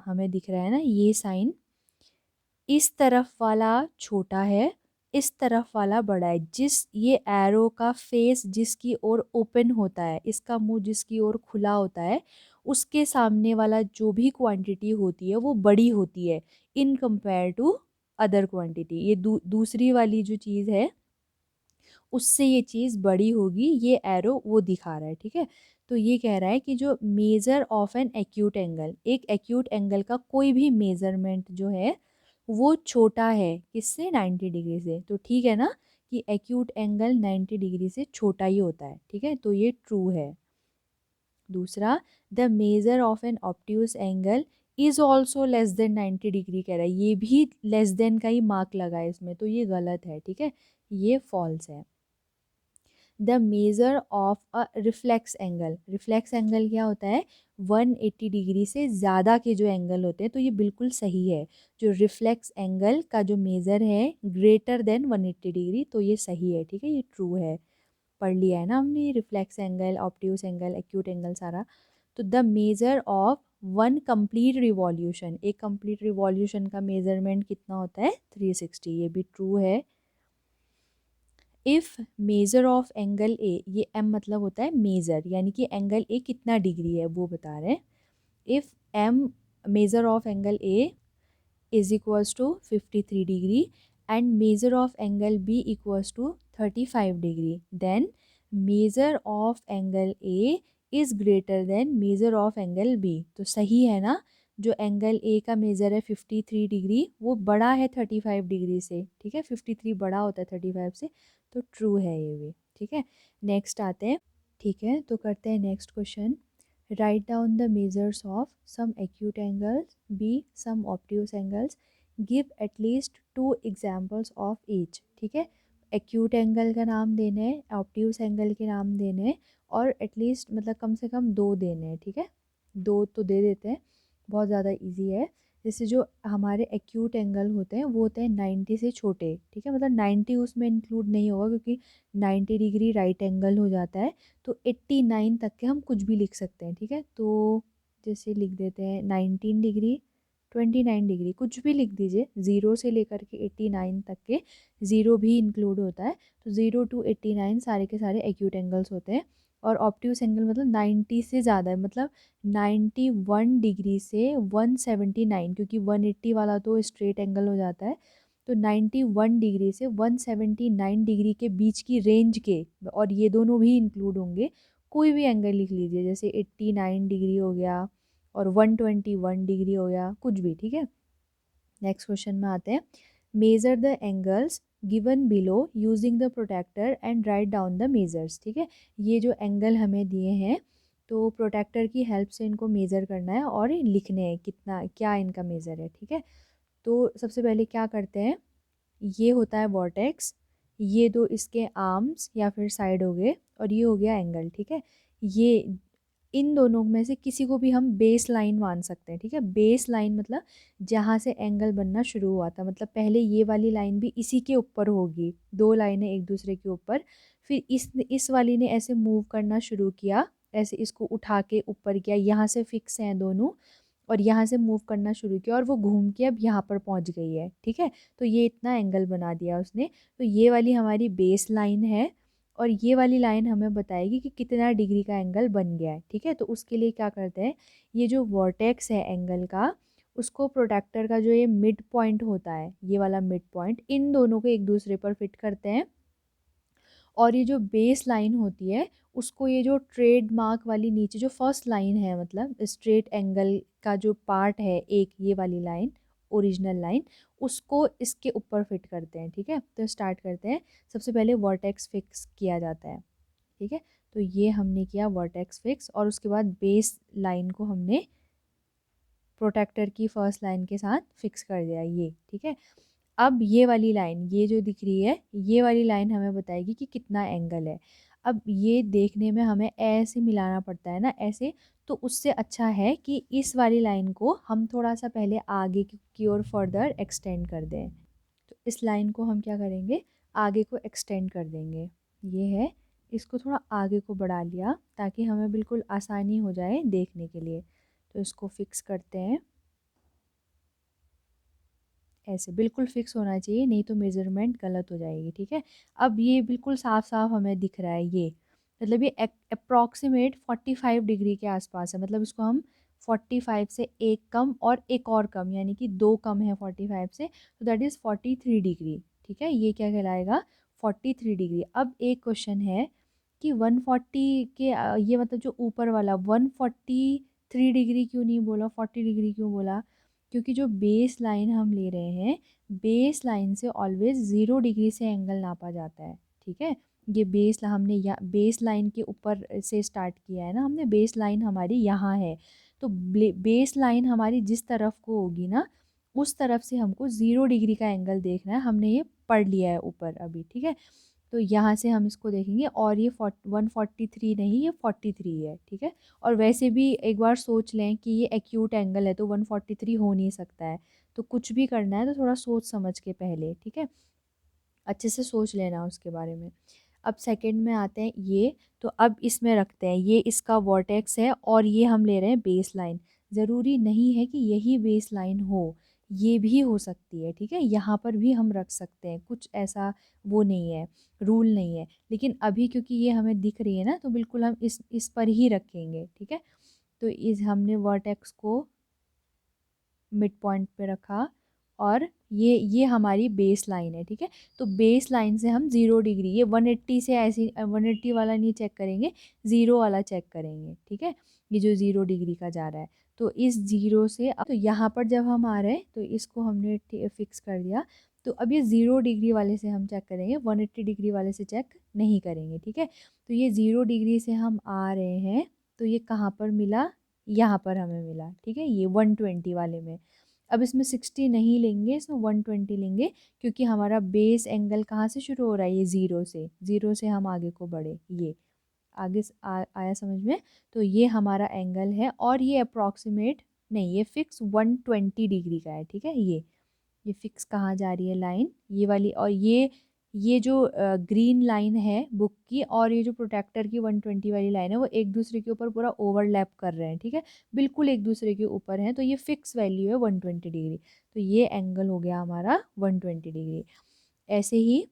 हमें दिख रहा है ना, ये साइन, इस तरफ वाला छोटा है, इस तरफ वाला बड़ा है। ये एरो का फेस जिसकी ओर ओपन होता है, इसका मुंह जिसकी ओर खुला होता है, उसके सामने वाला जो भी क्वांटिटी होती है वो बड़ी होती है in compare to other quantity. ये दूसरी वाली जो चीज़ है उससे ये चीज़ बड़ी होगी, ये एरो वो दिखा रहा है, ठीक है। तो ये कह रहा है कि जो measure of an acute angle, एक एक्यूट एंगल का कोई भी मेज़रमेंट जो है वो छोटा है किससे? 90 डिग्री से। तो ठीक है ना कि एक्यूट एंगल 90 डिग्री से छोटा ही होता है, ठीक है, तो ये ट्रू है। दूसरा, the measure of an obtuse angle is also less than 90 degree कह रहा है, ये भी लेस देन का ही मार्क लगा है इसमें, तो ये गलत है, ठीक है, ये फॉल्स है। The measure of a reflex angle, reflex angle क्या होता है? 180 डिग्री से ज़्यादा के जो एंगल होते हैं, तो ये बिल्कुल सही है। जो रिफ्लेक्स एंगल का जो मेज़र है ग्रेटर देन 180 डिग्री, तो ये सही है, ठीक है, ये ट्रू है। पढ़ लिया है ना हमने reflex angle, obtuse angle, acute angle सारा। तो the measure of one complete revolution, एक कंप्लीट रिवॉल्यूशन का मेजरमेंट कितना होता है? 360, ये भी ट्रू है। इफ़ मेजर ऑफ एंगल ए, ये एम मतलब होता है मेजर, यानी कि एंगल ए कितना डिग्री है वो बता रहे हैं। If M measure of angle A is equals to 53 degree and measure of angle B equals to 35 degree, then measure of angle A is greater than measure of angle B। तो सही है ना, जो एंगल A का measure है 53 degree वो बड़ा है 35 डिग्री से, ठीक है, 53 बड़ा होता है 35 से, तो ट्रू है ये भी, ठीक है। नेक्स्ट आते हैं, ठीक है, तो करते हैं next question. Write down the measures of some acute angles, B some obtuse angles, give at least 2 examples of each, ठीक है। एक्यूट एंगल का नाम देने हैं, ऑब्ट्यूस एंगल के नाम देने हैं, और एटलीस्ट मतलब कम से कम दो देने हैं, ठीक है, दो तो दे देते हैं, बहुत ज़्यादा इजी है। जैसे जो हमारे एक्यूट एंगल होते हैं वो होते हैं 90 से छोटे, ठीक है, मतलब 90 उसमें इंक्लूड नहीं होगा क्योंकि 90 डिग्री राइट एंगल हो जाता है। तो 89 तक के हम कुछ भी लिख सकते हैं, ठीक है। तो जैसे लिख देते हैं 19 डिग्री, 29 डिग्री, कुछ भी लिख दीजिए, ज़ीरो से लेकर के 89 तक के, ज़ीरो भी इंक्लूड होता है। तो 0 टू 89 सारे के सारे एक्यूट एंगल्स होते हैं। और ऑब्ट्यूस एंगल मतलब 90 से ज़्यादा है, मतलब 91 डिग्री से 179, क्योंकि 180 वाला तो स्ट्रेट एंगल हो जाता है। तो 91 डिग्री से 179 डिग्री के बीच की रेंज के, और ये दोनों भी इंक्लूड होंगे, कोई भी एंगल लिख लीजिए, जैसे 89 डिग्री हो गया और 121 डिग्री हो गया, कुछ भी, ठीक है। नेक्स्ट क्वेश्चन में आते हैं। Measure the angles given below using the protractor and write down the measures, ठीक है। ये जो एंगल हमें दिए हैं तो प्रोटेक्टर की हेल्प से इनको मेज़र करना है और लिखने हैं कितना क्या इनका मेज़र है, ठीक है। तो सबसे पहले क्या करते हैं, ये होता है वर्टेक्स, ये दो इसके आर्म्स या फिर साइड हो गए, और ये हो गया एंगल, ठीक है। ये इन दोनों में से किसी को भी हम बेस लाइन मान सकते हैं, ठीक है। बेस लाइन मतलब जहाँ से एंगल बनना शुरू हुआ था, मतलब पहले ये वाली लाइन भी इसी के ऊपर होगी, दो लाइनें एक दूसरे के ऊपर, फिर इस वाली ने ऐसे मूव करना शुरू किया, ऐसे इसको उठा के ऊपर किया, यहाँ से फिक्स हैं दोनों, और यहाँ से मूव करना शुरू किया और वो घूम के अब यहाँ पर पहुँच गई है, ठीक है। तो ये इतना एंगल बना दिया उसने। तो ये वाली हमारी बेस लाइन है, और ये वाली लाइन हमें बताएगी कि कितना डिग्री का एंगल बन गया है, ठीक है। तो उसके लिए क्या करते हैं, ये जो वर्टेक्स है एंगल का, उसको प्रोटेक्टर का जो ये मिड पॉइंट होता है, ये वाला मिड पॉइंट, इन दोनों को एक दूसरे पर फिट करते हैं। और ये जो बेस लाइन होती है उसको, ये जो ट्रेडमार्क वाली नीचे जो फर्स्ट लाइन है, मतलब स्ट्रेट एंगल का जो पार्ट है एक, ये वाली लाइन, ओरिजिनल लाइन, उसको इसके ऊपर फिट करते हैं, ठीक है। तो स्टार्ट करते हैं। सबसे पहले वर्टेक्स फिक्स किया जाता है, ठीक है। तो ये हमने किया वर्टेक्स फिक्स, और उसके बाद बेस लाइन को हमने प्रोटेक्टर की फर्स्ट लाइन के साथ फिक्स कर दिया, ये, ठीक है। अब ये वाली लाइन, ये जो दिख रही है, ये वाली लाइन हमें बताएगी कि कितना एंगल है। अब ये देखने में हमें ऐसे मिलाना पड़ता है ना, ऐसे, तो उससे अच्छा है कि इस वाली लाइन को हम थोड़ा सा पहले आगे की ओर फर्दर एक्सटेंड कर दें। तो इस लाइन को हम क्या करेंगे, आगे को एक्सटेंड कर देंगे, ये है, इसको थोड़ा आगे को बढ़ा लिया ताकि हमें बिल्कुल आसानी हो जाए देखने के लिए। तो इसको फिक्स करते हैं, ऐसे बिल्कुल फिक्स होना चाहिए, नहीं तो मेज़रमेंट गलत हो जाएगी, ठीक है। अब ये बिल्कुल साफ साफ हमें दिख रहा है, ये मतलब ये अप्रॉक्सीमेट 45 डिग्री के आसपास है, मतलब इसको हम 45 से एक कम और एक और कम, यानी कि दो कम है 45 से, तो दैट इज़ 43 डिग्री, ठीक है। ये क्या कहलाएगा, 43 डिग्री। अब एक क्वेश्चन है कि 140 के ये मतलब जो ऊपर वाला 143 डिग्री क्यों नहीं बोला, 40 डिग्री क्यों बोला, क्योंकि जो बेस लाइन हम ले रहे हैं, बेस लाइन से ऑलवेज 0 डिग्री से एंगल नापा जाता है, ठीक है। ये बेस हमने या बेस लाइन के ऊपर से स्टार्ट किया है ना हमने, बेस लाइन हमारी यहाँ है, तो बेस लाइन हमारी जिस तरफ को होगी ना, उस तरफ से हमको 0 डिग्री का एंगल देखना है, हमने ये पढ़ लिया है ऊपर अभी, ठीक है। तो यहाँ से हम इसको देखेंगे, और ये 143 नहीं, ये 43 है, ठीक है। और वैसे भी एक बार सोच लें कि ये एक्यूट एंगल है तो 143 हो नहीं सकता है, तो कुछ भी करना है तो थोड़ा सोच समझ के पहले, ठीक है, अच्छे से सोच लेना उसके बारे में। अब सेकंड में आते हैं ये, तो अब इसमें रखते हैं, ये इसका वर्टेक्स है और ये हम ले रहे हैं बेस लाइन। ज़रूरी नहीं है कि यही बेस लाइन हो, ये भी हो सकती है, ठीक है, यहाँ पर भी हम रख सकते हैं, कुछ ऐसा वो नहीं है, रूल नहीं है। लेकिन अभी क्योंकि ये हमें दिख रही है ना, तो बिल्कुल हम इस पर ही रखेंगे, ठीक है। तो इस हमने वर्टेक्स को मिड पॉइंट पे रखा, और ये हमारी बेस लाइन है, ठीक है। तो बेस लाइन से हम 0 डिग्री, ये 180 से ऐसी 180 वाला नहीं चेक करेंगे, ज़ीरो वाला चेक करेंगे, ठीक है। ये जो 0 डिग्री का जा रहा है, तो इस ज़ीरो से तो यहाँ पर जब हम आ रहे हैं तो इसको हमने फिक्स कर दिया। तो अब ये 0 डिग्री वाले से हम चेक करेंगे, 180 डिग्री वाले से चेक नहीं करेंगे, ठीक है। तो ये 0 डिग्री से हम आ रहे हैं, तो ये कहाँ पर मिला, यहाँ पर हमें मिला, ठीक है, ये 120 वाले में। अब इसमें 60 नहीं लेंगे, इसमें 120 लेंगे, क्योंकि हमारा बेस एंगल कहाँ से शुरू हो रहा है, ये ज़ीरो से हम आगे को बढ़े, ये आगे आया समझ में। तो ये हमारा एंगल है, और ये अप्रॉक्सीमेट नहीं, ये फिक्स 120 डिग्री का है, ठीक है। ये फिक्स कहाँ जा रही है लाइन, ये वाली, और ये जो ग्रीन लाइन है बुक की और ये जो प्रोटेक्टर की 120 वाली लाइन है वो एक दूसरे के ऊपर पूरा ओवरलैप कर रहे हैं, ठीक है, बिल्कुल एक दूसरे के ऊपर हैं, तो ये फिक्स वैल्यू है 120 डिग्री। तो ये एंगल हो गया हमारा 120 डिग्री। ऐसे ही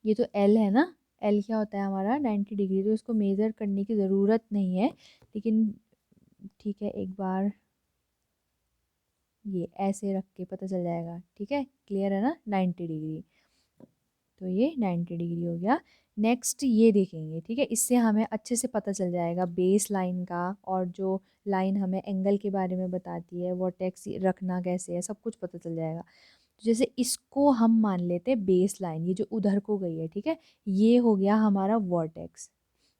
ये तो एल है ना, एल क्या होता है हमारा 90 डिग्री, तो इसको मेज़र करने की ज़रूरत नहीं है, लेकिन ठीक है एक बार ये ऐसे रख के पता चल जाएगा, ठीक है, क्लियर है ना, 90 डिग्री। तो ये 90 डिग्री हो गया। नेक्स्ट ये देखेंगे, ठीक है, इससे हमें अच्छे से पता चल जाएगा बेस लाइन का, और जो लाइन हमें एंगल के बारे में बताती है, वर्टेक्स रखना कैसे है, सब कुछ पता चल जाएगा। तो जैसे इसको हम मान लेते हैं बेस लाइन, ये जो उधर को गई है, ठीक है, ये हो गया हमारा वर्टेक्स।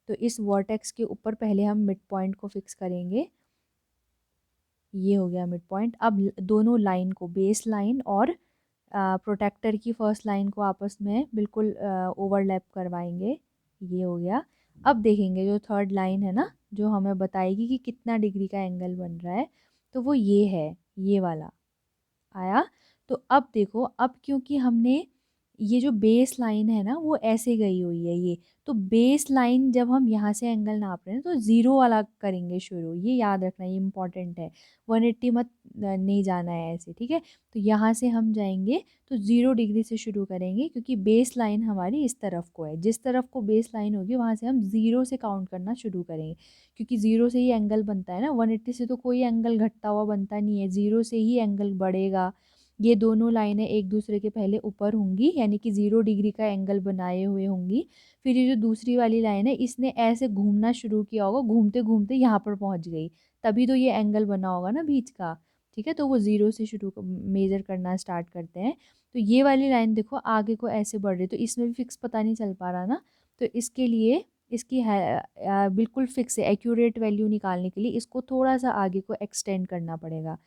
तो इस वर्टेक्स के ऊपर पहले हम मिड पॉइंट को फिक्स करेंगे, ये हो गया मिड पॉइंट। अब दोनों लाइन को, बेस लाइन और प्रोटेक्टर की फर्स्ट लाइन को आपस में बिल्कुल ओवरलैप करवाएंगे, ये हो गया। अब देखेंगे जो थर्ड लाइन है ना, जो हमें बताएगी कि कितना डिग्री का एंगल बन रहा है, तो वो ये है, ये वाला आया। तो अब देखो, अब क्योंकि हमने ये जो बेस लाइन है ना वो ऐसे गई हुई है ये, तो बेस लाइन जब हम यहाँ से एंगल नाप रहे हैं तो ज़ीरो वाला करेंगे शुरू, ये याद रखना, ये इंपॉर्टेंट है। 180 मत नहीं जाना है ऐसे, ठीक है। तो यहाँ से हम जाएंगे तो 0 डिग्री से शुरू करेंगे, क्योंकि बेस लाइन हमारी इस तरफ को है, जिस तरफ को बेस लाइन होगी वहाँ से हम ज़ीरो से काउंट करना शुरू करेंगे, क्योंकि ज़ीरो से ही एंगल बनता है ना, 180 से तो कोई एंगल घटता हुआ बनता नहीं है, ज़ीरो से ही एंगल बढ़ेगा। ये दोनों लाइनें एक दूसरे के पहले ऊपर होंगी, यानी कि 0 डिग्री का एंगल बनाए हुए होंगी। फिर ये जो दूसरी वाली लाइन है इसने ऐसे घूमना शुरू किया होगा, घूमते घूमते यहाँ पर पहुँच गई, तभी तो ये एंगल बना होगा ना बीच का, ठीक है। तो वो ज़ीरो से शुरू मेज़र करना स्टार्ट करते हैं। तो ये वाली लाइन देखो आगे को ऐसे बढ़ रही, तो इसमें भी फिक्स पता नहीं चल पा रहा ना, तो इसके लिए इसकी है बिल्कुल फिक्स है, एक्यूरेट वैल्यू निकालने के लिए इसको थोड़ा सा आगे को एक्सटेंड करना पड़ेगा।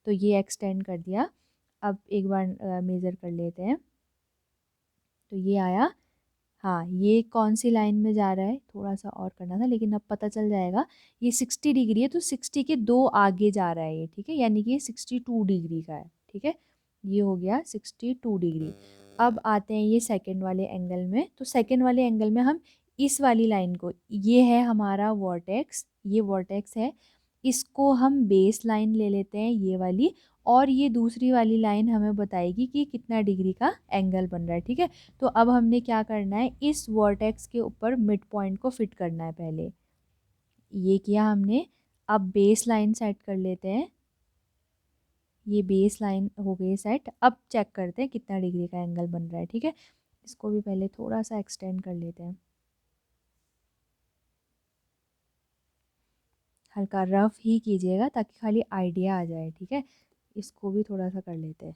तो ये एक्सटेंड कर दिया। अब एक बार मेज़र कर लेते हैं, तो ये आया। हाँ, ये कौन सी लाइन में जा रहा है, थोड़ा सा और करना था, लेकिन अब पता चल जाएगा। ये 60 डिग्री है, तो 60 के दो आगे जा रहा है ये, ठीक है, यानी कि ये 62 डिग्री का है, ठीक है। ये हो गया 62 डिग्री। अब आते हैं ये सेकंड वाले एंगल में, तो सेकंड वाले एंगल में हम इस वाली लाइन को, ये है हमारा वर्टेक्स, ये वर्टेक्स है, इसको हम बेस लाइन ले लेते हैं ये वाली, और ये दूसरी वाली लाइन हमें बताएगी कि कितना डिग्री का एंगल बन रहा है, ठीक है। तो अब हमने क्या करना है, इस वर्टेक्स के ऊपर मिड पॉइंट को फिट करना है पहले, ये किया हमने। अब बेस लाइन सेट कर लेते हैं, ये बेस लाइन हो गई सेट। अब चेक करते हैं कितना डिग्री का एंगल बन रहा है, ठीक है। इसको भी पहले थोड़ा सा एक्सटेंड कर लेते हैं, हल्का रफ ही कीजिएगा ताकि खाली आइडिया आ जाए, ठीक है। इसको भी थोड़ा सा कर लेते हैं।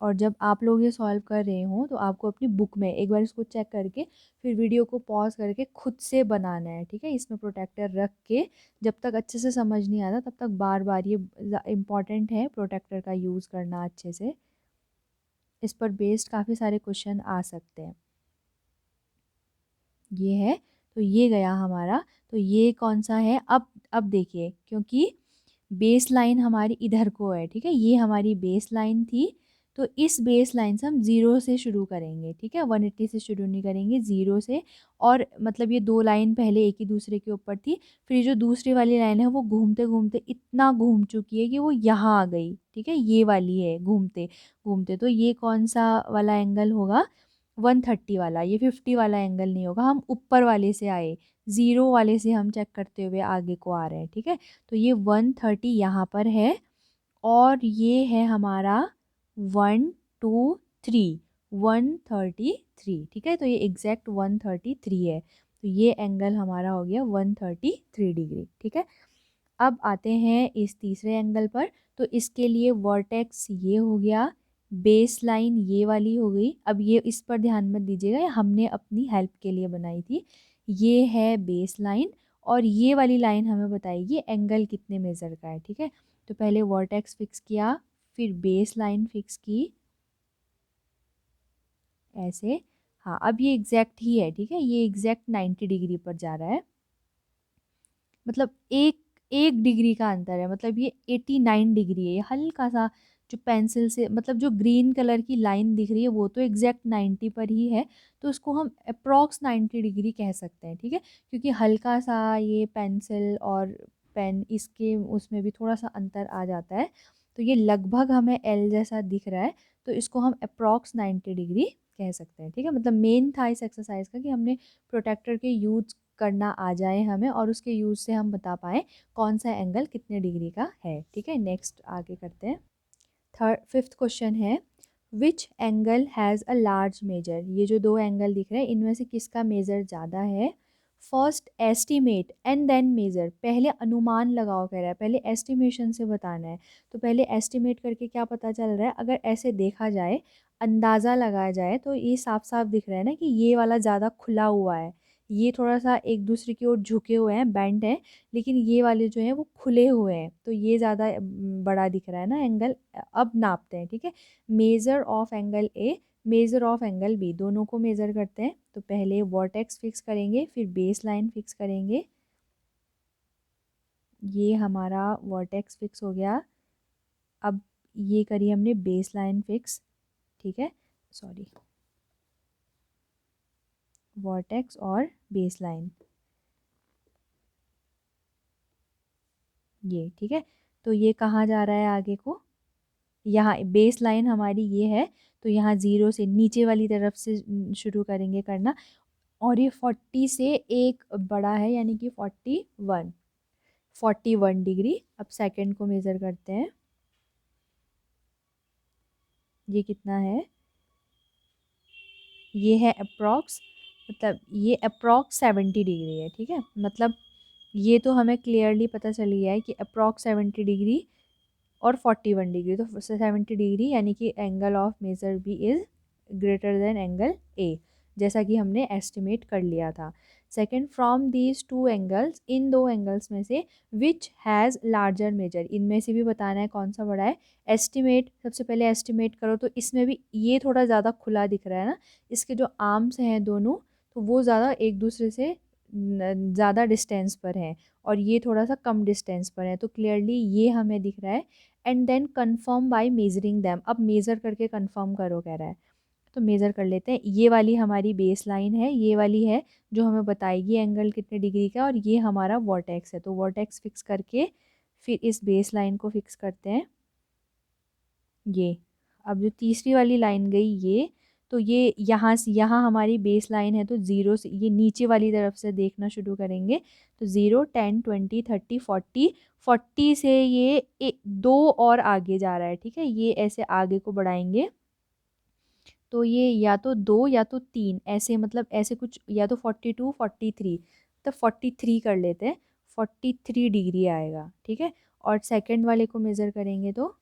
और जब आप लोग ये सॉल्व कर रहे हो तो आपको अपनी बुक में एक बार इसको चेक करके फिर वीडियो को पॉज करके खुद से बनाना है, ठीक है। इसमें प्रोटेक्टर रख के जब तक अच्छे से समझ नहीं आता तब तक बार बार, ये इम्पॉर्टेंट है प्रोटेक्टर का यूज़ करना अच्छे से, इस पर बेस्ड काफ़ी सारे क्वेश्चन आ सकते हैं। ये है, तो ये गया हमारा। तो ये कौन सा है, अब देखिए, क्योंकि बेस लाइन हमारी इधर को है, ठीक है, ये हमारी बेस लाइन थी, तो इस बेस लाइन से हम ज़ीरो से शुरू करेंगे, ठीक है, 180 से शुरू नहीं करेंगे, ज़ीरो से। और मतलब ये दो लाइन पहले एक ही दूसरे के ऊपर थी, फिर जो दूसरी वाली लाइन है वो घूमते घूमते इतना घूम चुकी है कि वो यहाँ आ गई, ठीक है, ये वाली है घूमते घूमते। तो ये कौन सा वाला एंगल होगा, 130 वाला, ये 50 वाला एंगल नहीं होगा, हम ऊपर वाले से आए, ज़ीरो वाले से हम चेक करते हुए आगे को आ रहे हैं, ठीक है। तो ये 130 यहाँ पर है, और ये है हमारा 123, 133, ठीक है। तो ये एग्जैक्ट 133 है, तो ये एंगल हमारा हो गया 133 डिग्री, ठीक है। अब आते हैं इस तीसरे एंगल पर, तो इसके लिए वर्टेक्स ये हो गया, बेस लाइन ये वाली हो गई। अब ये इस पर ध्यान मत दीजिएगा, ये हमने अपनी हेल्प के लिए बनाई थी। ये है बेस लाइन, और ये वाली लाइन हमें बताएगी एंगल कितने मेज़र का है, ठीक है। तो पहले वर्टेक्स फिक्स किया, फिर बेस लाइन फिक्स की ऐसे। हाँ, अब ये एग्जैक्ट ही है, ठीक है, ये एग्जैक्ट 90 डिग्री पर जा रहा है। मतलब एक एक डिग्री का अंतर है, मतलब ये 89 डिग्री है। ये हल्का सा जो पेंसिल से मतलब जो ग्रीन कलर की लाइन दिख रही है वो तो एग्जैक्ट 90 पर ही है, तो इसको हम अप्रॉक्स 90 डिग्री कह सकते हैं, ठीक है। क्योंकि हल्का सा ये पेंसिल और पेन इसके उसमें भी थोड़ा सा अंतर आ जाता है, तो ये लगभग हमें एल जैसा दिख रहा है, तो इसको हम अप्रॉक्स 90 डिग्री कह सकते हैं, ठीक है। मतलब मेन था इस एक्सरसाइज का कि हमने प्रोटेक्टर के यूज करना आ जाए हमें, और उसके यूज से हम बता पाएँ कौन सा एंगल कितने डिग्री का है, ठीक है। नेक्स्ट आगे करते हैं। थर्ड फिफ्थ क्वेश्चन है, which angle has a large measure. ये जो दो एंगल दिख रहे हैं इनमें से किसका मेजर ज़्यादा है। First estimate and then measure, पहले अनुमान लगाओ कह रहा है, पहले एस्टिमेशन से बताना है। तो पहले एस्टिमेट करके क्या पता चल रहा है, अगर ऐसे देखा जाए, अंदाज़ा लगाया जाए, तो ये साफ साफ दिख रहा है ना कि ये वाला ज़्यादा खुला हुआ है, ये थोड़ा सा एक दूसरे की ओर झुके हुए हैं, बेंड है, लेकिन ये वाले जो हैं वो खुले हुए हैं, तो ये ज़्यादा बड़ा दिख रहा है ना एंगल। अब नापते हैं, ठीक है। Measure of angle A, measure of angle B, दोनों को मेज़र करते हैं। तो पहले वर्टेक्स फिक्स करेंगे, फिर बेस लाइन फिक्स करेंगे। ये हमारा वर्टेक्स फिक्स हो गया। अब ये करी हमने बेस लाइन फिक्स, ठीक है, सॉरी, वर्टेक्स और बेस लाइन, ये ठीक है। तो ये कहाँ जा रहा है आगे को, यहाँ बेस लाइन हमारी ये है, तो यहाँ ज़ीरो से नीचे वाली तरफ से शुरू करेंगे करना, और ये 40 से एक बड़ा है, यानी कि 41 अब सेकंड को मेज़र करते हैं, ये कितना है, ये है अप्रॉक्स, मतलब ये अप्रॉक्स 70 डिग्री है, ठीक है। मतलब ये तो हमें क्लियरली पता चल गया है कि अप्रॉक्स 70 डिग्री और 41 डिग्री, तो 70 डिग्री, यानी कि angle of measure B is greater than angle A, जैसा कि हमने एस्टिमेट कर लिया था। Second, from these two angles, इन दो एंगल्स में से विच हैज़ लार्जर मेजर, इनमें से भी बताना है कौन सा बड़ा है। एस्टिमेट, सबसे पहले एस्टिमेट करो, तो इसमें भी ये थोड़ा ज़्यादा खुला दिख रहा है ना, इसके जो आर्म्स हैं दोनों, तो वो ज़्यादा एक दूसरे से ज़्यादा डिस्टेंस पर हैं, और ये थोड़ा सा कम डिस्टेंस पर है, तो क्लियरली ये हमें दिख रहा है। And then confirm by measuring them, अब मेज़र करके कन्फर्म करो कह रहा है, तो मेज़र कर लेते हैं। ये वाली हमारी बेस लाइन है, ये वाली है जो हमें बताएगी एंगल कितने डिग्री का, और ये हमारा वर्टेक्स है, तो वर्टेक्स फिक्स करके फिर इस बेस लाइन को फिक्स करते हैं, ये। अब जो तीसरी वाली लाइन गई ये, तो ये यहाँ से यहाँ हमारी बेस लाइन है, तो ज़ीरो से ये नीचे वाली तरफ से देखना शुरू करेंगे, तो 0 10 20 30 40, 40 से ये दो और आगे जा रहा है, ठीक है। ये ऐसे आगे को बढ़ाएंगे, तो ये या तो दो या तो तीन ऐसे, मतलब ऐसे कुछ, या तो 42 43, तो 43 कर लेते हैं, 43 डिग्री आएगा, ठीक है। और सेकंड वाले को मेज़र करेंगे तो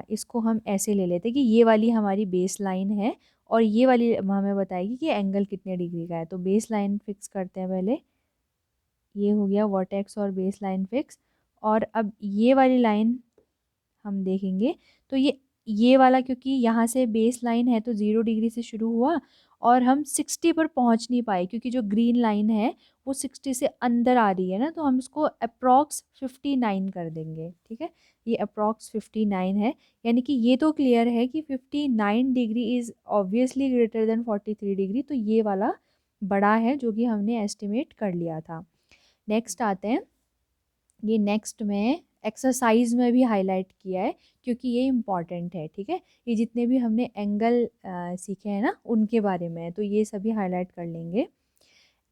इसको हम ऐसे ले लेते हैं कि ये वाली हमारी बेस लाइन है, और ये वाली हमें बताएगी कि एंगल कितने डिग्री का है, तो बेस लाइन फिक्स करते हैं पहले, ये हो गया वर्टेक्स और बेस लाइन फिक्स। और अब ये वाली लाइन हम देखेंगे, तो ये वाला, क्योंकि यहाँ से बेस लाइन है तो 0 डिग्री से शुरू हुआ, और हम 60 पर पहुँच नहीं पाए, क्योंकि जो ग्रीन लाइन है वो 60 से अंदर आ रही है ना, तो हम इसको अप्रॉक्स 59 कर देंगे, ठीक है। ये अप्रॉक्स 59 है, यानी कि ये तो क्लियर है कि 59 degree is obviously greater than 43 degree, तो ये वाला बड़ा है जो कि हमने एस्टिमेट कर लिया था। नेक्स्ट आते हैं, ये नेक्स्ट में एक्सरसाइज में भी हाईलाइट किया है, क्योंकि ये इम्पॉर्टेंट है, ठीक है। ये जितने भी हमने एंगल सीखे हैं ना उनके बारे में है, तो ये सभी हाईलाइट कर लेंगे।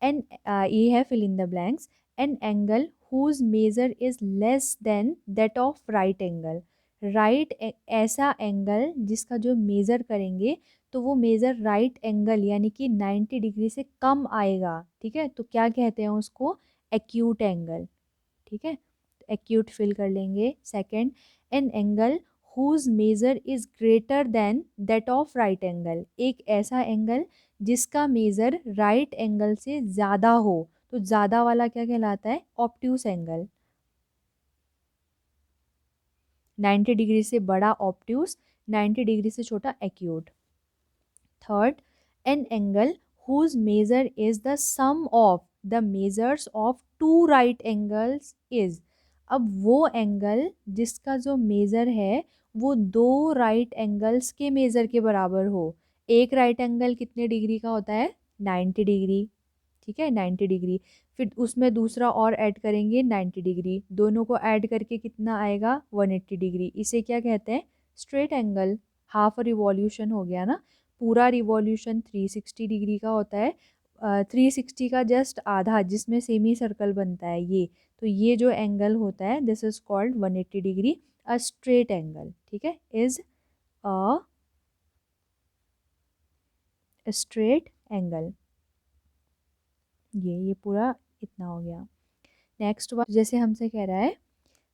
एन ये है fill in the blanks, an angle whose measure is less than that of right angle, right ऐसा एंगल जिसका जो मेज़र करेंगे तो वो मेज़र राइट एंगल यानी कि 90 डिग्री से कम आएगा, ठीक है, तो क्या कहते हैं उसको, एक्यूट एंगल, ठीक है। एक्यूट फिल कर लेंगे। Second, an angle whose measure is greater than that of right angle, एक ऐसा एंगल जिसका मेजर राइट एंगल से ज़्यादा हो, तो ज़्यादा वाला क्या कहलाता है, ऑप्ट्यूस एंगल। 90 डिग्री से बड़ा ऑप्ट्यूस, 90 डिग्री से छोटा acute. Third, an angle whose measure is the sum of the measures of two right angles is. अब वो एंगल जिसका जो मेजर है वो दो राइट एंगल्स के मेजर के बराबर हो। एक राइट एंगल कितने डिग्री का होता है? 90 डिग्री, ठीक है, 90 डिग्री। फिर उसमें दूसरा और ऐड करेंगे 90 डिग्री, दोनों को ऐड करके कितना आएगा? 180 डिग्री। इसे क्या कहते हैं? Straight angle. हाफ रिवॉल्यूशन हो गया ना, पूरा रिवॉल्यूशन 360 डिग्री का होता है। 360 का जस्ट आधा जिसमें सेमी सर्कल बनता है ये, तो ये जो एंगल होता है this is called 180 degree, a straight angle, ठीक है, इज अ स्ट्रेट एंगल। ये पूरा इतना हो गया। नेक्स्ट वन जैसे हमसे कह रहा है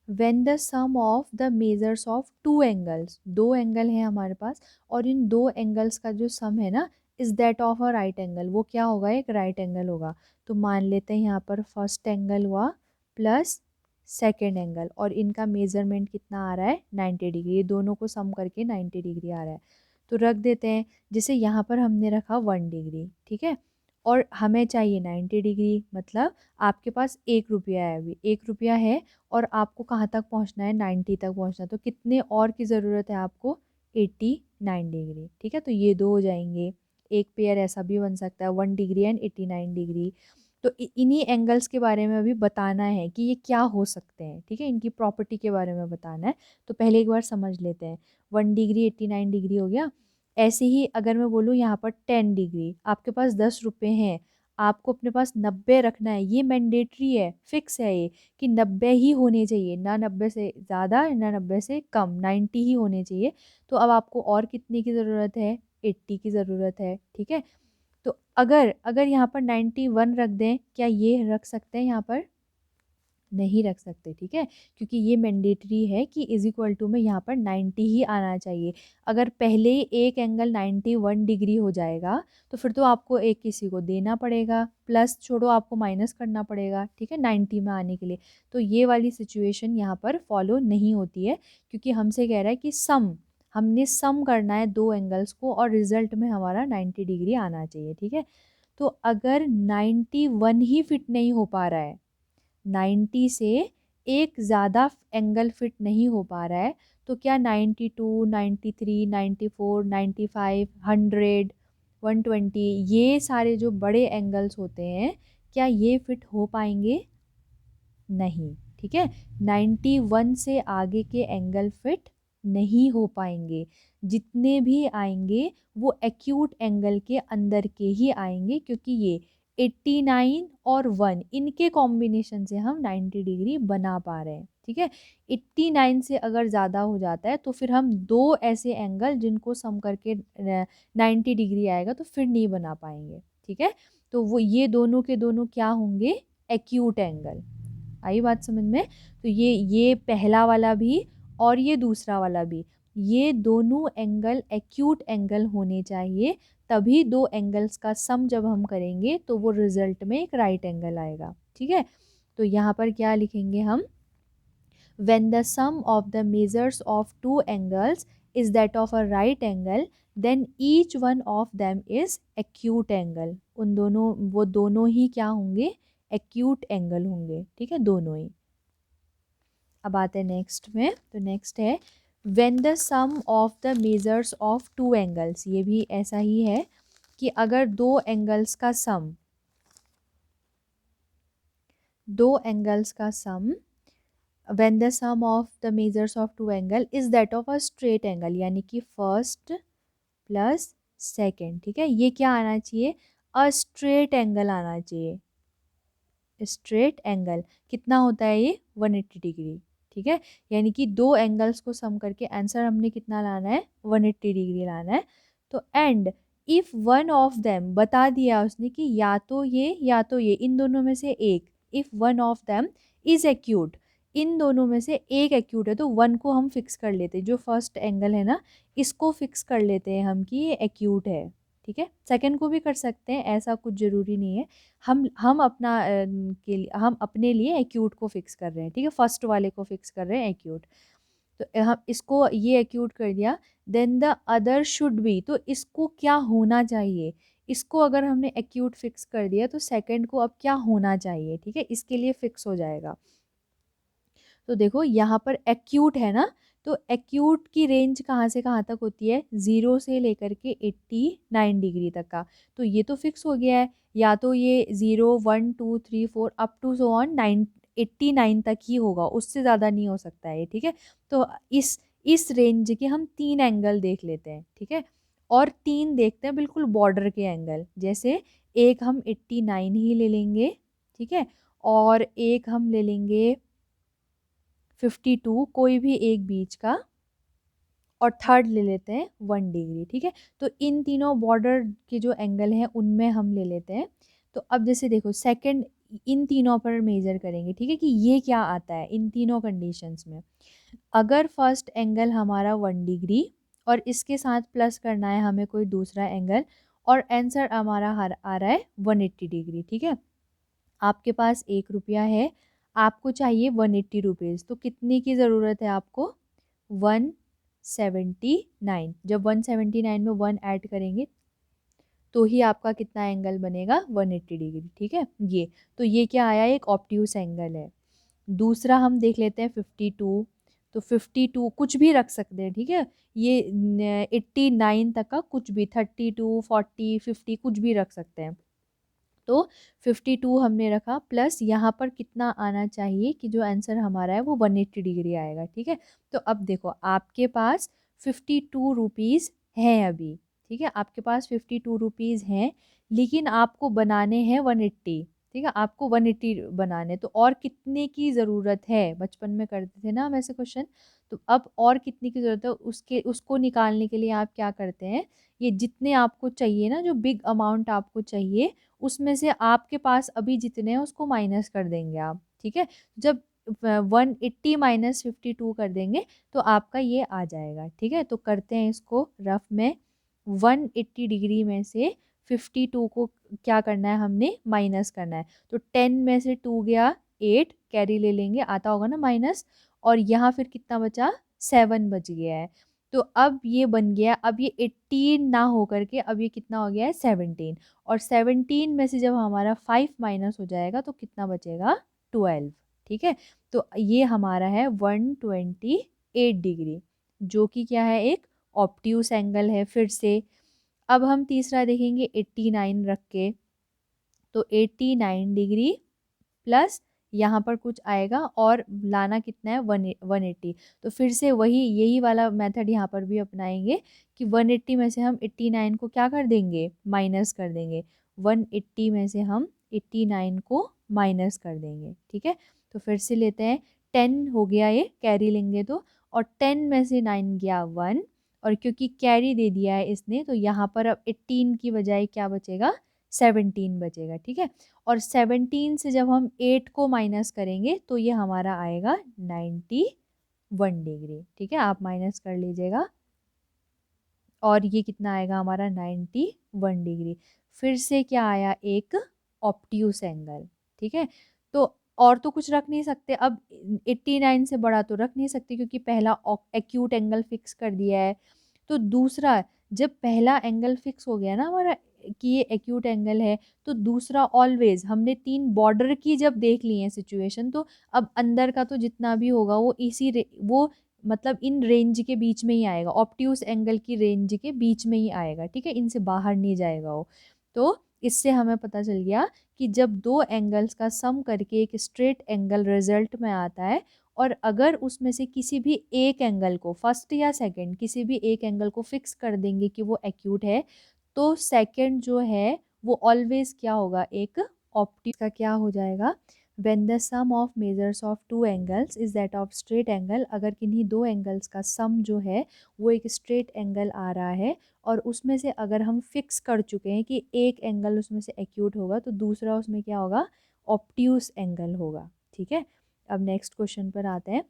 when the sum of the measures of two angles, दो एंगल है हमारे पास और इन दो एंगल्स का जो सम है ना is that of a right angle, वो क्या होगा? एक राइट एंगल होगा। तो मान लेते हैं यहाँ पर फर्स्ट एंगल हुआ प्लस सेकेंड एंगल और इनका मेजरमेंट कितना आ रहा है? 90 डिग्री। ये दोनों को सम करके 90 डिग्री आ रहा है। तो रख देते हैं, जैसे यहाँ पर हमने रखा 1 डिग्री, ठीक है, और हमें चाहिए 90 डिग्री, मतलब आपके पास 1 रुपया है, अभी 1 रुपया है और आपको कहाँ तक पहुँचना है? 90 तक पहुँचना है। तो कितने और की ज़रूरत है आपको? 89 डिग्री, ठीक है। तो ये दो हो जाएंगे। एक पेयर ऐसा भी बन सकता है 1 डिग्री एंड 89 डिग्री। तो इन्हीं एंगल्स के बारे में अभी बताना है कि ये क्या हो सकते हैं, ठीक है, इनकी प्रॉपर्टी के बारे में बताना है। तो पहले एक बार समझ लेते हैं। 1 डिग्री 89 डिग्री हो गया। ऐसे ही अगर मैं बोलूँ यहाँ पर 10 डिग्री, आपके पास 10 रुपये हैं, आपको अपने पास 90 रखना है, ये मैंडेटरी है, फिक्स है ये कि 90 ही होने चाहिए, ना 90 से ज़्यादा ना 90 से कम, 90 ही होने चाहिए। तो अब आपको और कितने की ज़रूरत है? 80 की ज़रूरत है, ठीक है। तो अगर अगर यहाँ पर 91 रख दें, क्या ये रख सकते हैं यहाँ पर? नहीं रख सकते, ठीक है, क्योंकि ये मैंडेटरी है कि इज इक्वल टू में यहाँ पर 90 ही आना चाहिए। अगर पहले ही एक एंगल 91 डिग्री हो जाएगा तो फिर तो आपको एक किसी को देना पड़ेगा, प्लस छोड़ो आपको माइनस करना पड़ेगा, ठीक है, 90 में आने के लिए। तो ये वाली सिचुएशन यहाँ पर फॉलो नहीं होती है, क्योंकि हमसे कह रहा है कि हमने सम करना है दो एंगल्स को और रिजल्ट में हमारा 90 डिग्री आना चाहिए, ठीक है। तो अगर 91 ही फिट नहीं हो पा रहा है, 90 से एक ज़्यादा एंगल फिट नहीं हो पा रहा है, तो क्या 92, 93, 94, 95, 100, 120 ये सारे जो बड़े एंगल्स होते हैं क्या ये फिट हो पाएंगे? नहीं, ठीक है। 91 से आगे के एंगल फिट नहीं हो पाएंगे। जितने भी आएंगे वो एक्यूट एंगल के अंदर के ही आएंगे, क्योंकि ये 89 और 1 इनके कॉम्बिनेशन से हम 90 डिग्री बना पा रहे हैं, ठीक है। 89 से अगर ज़्यादा हो जाता है तो फिर हम दो ऐसे एंगल जिनको सम करके 90 डिग्री आएगा तो फिर नहीं बना पाएंगे, ठीक है। तो वो ये दोनों के दोनों क्या होंगे? Acute angle. आई बात समझ में? तो ये पहला वाला भी और ये दूसरा वाला भी, ये दोनों एंगल एक्यूट एंगल होने चाहिए, तभी दो एंगल्स का सम जब हम करेंगे तो वो रिजल्ट में एक राइट एंगल आएगा, ठीक है। तो यहाँ पर क्या लिखेंगे हम? when the sum of the measures of two angles is that of a right angle, then each one of them is acute angle। उन दोनों वो दोनों ही क्या होंगे? एक्यूट एंगल होंगे, ठीक है, दोनों ही। अब आते हैं नेक्स्ट में। तो नेक्स्ट है when the sum of the measures of two angles, ये भी ऐसा ही है कि अगर दो एंगल्स का सम when the sum of the measures of two angle is that of a straight angle, यानी कि फर्स्ट प्लस सेकेंड, ठीक है, ये क्या आना चाहिए? अ स्ट्रेट एंगल आना चाहिए। स्ट्रेट एंगल कितना होता है? ये 180 डिग्री, ठीक है। यानी कि दो एंगल्स को सम करके आंसर हमने कितना लाना है? 180 डिग्री लाना है। तो and if one of them, बता दिया उसने कि या तो ये या तो ये, इन दोनों में से एक, if one of them is acute, इन दोनों में से एक एक्यूट है, तो वन को हम फिक्स कर लेते हैं, जो फर्स्ट एंगल है ना इसको फिक्स कर लेते हैं हम कि ये एक्यूट है, ठीक है। सेकंड को भी कर सकते हैं, ऐसा कुछ ज़रूरी नहीं है। हम अपना के लिए हम अपने लिए एक्यूट को फिक्स कर रहे हैं, ठीक है, फर्स्ट वाले को फिक्स कर रहे हैं एक्यूट। तो हम इसको ये एक्यूट कर दिया, then the other should be, तो इसको क्या होना चाहिए? इसको अगर हमने एक्यूट फिक्स कर दिया तो सेकंड को अब क्या होना चाहिए, ठीक है, इसके लिए फिक्स हो जाएगा। तो देखो यहाँ पर एक्यूट है ना, तो एक्यूट की रेंज कहाँ से कहाँ तक होती है, 0 से लेकर के 89 डिग्री तक का। तो ये तो फिक्स हो गया है, या तो ये 0 1 2 3 4 अप टू सो ऑन 89 तक ही होगा, उससे ज़्यादा नहीं हो सकता है, ठीक है। तो इस रेंज के हम 3 एंगल देख लेते हैं, ठीक है। और 3 देखते हैं बिल्कुल बॉर्डर के एंगल, जैसे एक हम 89 ही ले लेंगे, ठीक है, और एक हम ले लेंगे 52, कोई भी एक बीच का, और थर्ड ले लेते हैं 1 डिग्री, ठीक है। तो इन तीनों बॉर्डर के जो एंगल हैं उनमें हम ले लेते हैं। तो अब जैसे देखो सेकंड इन तीनों पर मेजर करेंगे, ठीक है, कि ये क्या आता है इन तीनों कंडीशंस में। अगर फर्स्ट एंगल हमारा 1 डिग्री और इसके साथ प्लस करना है हमें कोई दूसरा एंगल, और आंसर हमारा आ रहा है 180 डिग्री, ठीक है। आपके पास 1 रुपया है, आपको चाहिए 180 रुपीज़, तो कितने की ज़रूरत है आपको, 179। जब 179 में 1 ऐड करेंगे तो ही आपका कितना एंगल बनेगा, 180 डिग्री, ठीक है। ये तो ये क्या आया, एक ऑप्ट्यूस एंगल है। दूसरा हम देख लेते हैं 52। तो 52 कुछ भी रख सकते हैं, ठीक है, ये 89 तक का कुछ भी, 32 40 50 कुछ भी रख सकते हैं। तो 52 हमने रखा, प्लस यहाँ पर कितना आना चाहिए कि जो आंसर हमारा है वो 180 डिग्री आएगा, ठीक है। तो अब देखो आपके पास 52 रुपीज़ हैं अभी, ठीक है, आपके पास 52 रुपीज़ हैं, लेकिन आपको बनाने हैं 180, ठीक है, आपको 180 बनाने, तो और कितने की ज़रूरत है, बचपन में करते थे ना हम ऐसे क्वेश्चन। तो अब और कितने की ज़रूरत है उसके, उसको निकालने के लिए आप क्या करते हैं, ये जितने आपको चाहिए ना, जो बिग अमाउंट आपको चाहिए, उसमें से आपके पास अभी जितने हैं उसको माइनस कर देंगे आप, ठीक है। जब 180 माइनस 52 कर देंगे तो आपका ये आ जाएगा, ठीक है। तो करते हैं इसको रफ में, 180 डिग्री में से 52 को क्या करना है, हमने माइनस करना है। तो 10 में से 2 गया 8, कैरी ले लेंगे, आता होगा ना माइनस, और यहाँ फिर कितना बचा, 7 बच गया है। तो अब ये बन गया, अब ये 18 ना हो करके अब ये कितना हो गया है, 17। और 17 में से जब हमारा 5 माइनस हो जाएगा तो कितना बचेगा, 12, ठीक है। तो ये हमारा है 128 डिग्री, जो कि क्या है, एक ऑप्ट्यूस एंगल है फिर से। अब हम तीसरा देखेंगे 89 रख के, तो 89 डिग्री प्लस यहाँ पर कुछ आएगा और लाना कितना है, 180। तो फिर से वही यही वाला मेथड यहाँ पर भी अपनाएंगे कि 180 में से हम 89 को क्या कर देंगे, माइनस कर देंगे। 180 में से हम 89 को माइनस कर देंगे, ठीक है। तो फिर से लेते हैं, 10 हो गया, ये कैरी लेंगे तो, और 10 में से 9 गया 1, और क्योंकि कैरी दे दिया है इसने तो यहाँ पर अब 18 की बजाय क्या बचेगा, 17 बचेगा, ठीक है। और 17 से जब हम 8 को माइनस करेंगे तो ये हमारा आएगा 91 डिग्री, ठीक है, आप माइनस कर लीजिएगा, और ये कितना आएगा हमारा, 91 डिग्री। फिर से क्या आया, एक ऑप्ट्यूस एंगल, ठीक है। तो और तो कुछ रख नहीं सकते अब, 89 से बड़ा तो रख नहीं सकते क्योंकि पहला एक्यूट एंगल फिक्स कर दिया है। तो दूसरा, जब पहला एंगल फिक्स हो गया ना हमारा कि ये एक्यूट एंगल है, तो दूसरा ऑलवेज हमने 3 बॉर्डर की जब देख ली है सिचुएशन, तो अब अंदर का तो जितना भी होगा वो वो मतलब इन रेंज के बीच में ही आएगा, ऑप्ट्यूस एंगल की रेंज के बीच में ही आएगा, ठीक है, इनसे बाहर नहीं जाएगा वो। तो इससे हमें पता चल गया कि जब दो एंगल्स का सम करके एक स्ट्रेट एंगल रिजल्ट में आता है, और अगर उसमें से किसी भी एक एंगल को, फर्स्ट या सेकंड, किसी भी एक एंगल को फिक्स कर देंगे कि वो एक्यूट है, तो सेकंड जो है वो ऑलवेज क्या होगा, एक ऑप्टिक का क्या हो जाएगा, when the sum of measures of two angles is that of straight angle, अगर किन्हीं दो एंगल्स का सम जो है वो एक स्ट्रेट एंगल आ रहा है, और उसमें से अगर हम फिक्स कर चुके हैं कि एक एंगल उसमें से एक्यूट होगा तो दूसरा उसमें क्या होगा, ऑप्ट्यूस एंगल होगा, ठीक है। अब नेक्स्ट क्वेश्चन पर आते हैं,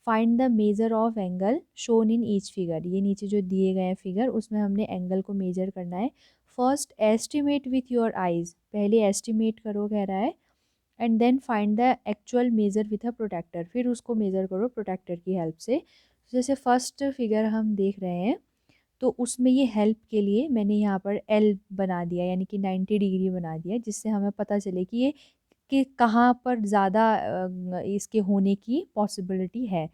find the measure of angle shown in each figure. ये नीचे जो दिए गए हैं फिगर, उसमें हमने एंगल को मेजर करना है। First estimate with your eyes, पहले एस्टिमेट करो कह रहा है, and then find the actual measure with a protractor, फिर उसको मेजर करो प्रोटेक्टर की हेल्प से। जैसे फर्स्ट फिगर हम देख रहे हैं, तो उसमें ये हेल्प के लिए मैंने यहाँ पर एल बना दिया, यानी कि 90 डिग्री बना दिया, जिससे हमें पता चले कि ये कि कहाँ पर ज़्यादा इसके होने की पॉसिबिलिटी है।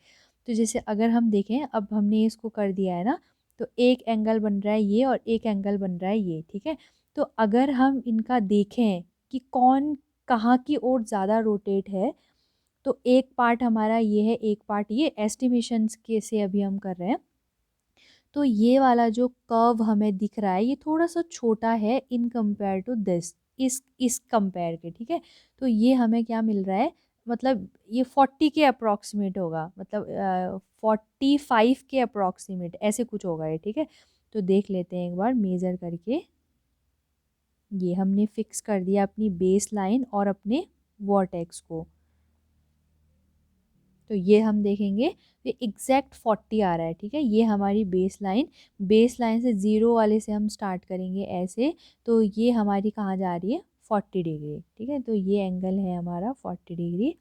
तो जैसे अगर हम देखें, अब हमने इसको कर दिया है ना, तो एक एंगल बन रहा है ये और एक एंगल बन रहा है ये, ठीक है। तो अगर हम इनका देखें कि कौन कहाँ की ओर ज़्यादा रोटेट है, तो एक पार्ट हमारा ये है, एक पार्ट ये, एस्टिमेशंस के से अभी हम कर रहे हैं। तो ये वाला जो कर्व हमें दिख रहा है ये थोड़ा सा छोटा है इन कंपेयर टू दिस, इस कंपेयर के, ठीक है। तो ये हमें क्या मिल रहा है, मतलब ये 40 के अप्रॉक्सीमेट होगा, मतलब 45 के अप्रॉक्सीमेट ऐसे कुछ होगा ये, ठीक है। तो देख लेते हैं एक बार मेज़र करके। ये हमने फिक्स कर दिया अपनी बेस लाइन और अपने वर्टेक्स को। तो ये हम देखेंगे, ये एग्जैक्ट 40 आ रहा है, ठीक है। ये हमारी बेस लाइन से ज़ीरो वाले से हम स्टार्ट करेंगे ऐसे, तो ये हमारी कहाँ जा रही है, 40 डिग्री, ठीक है। तो ये एंगल है हमारा 40 डिग्री।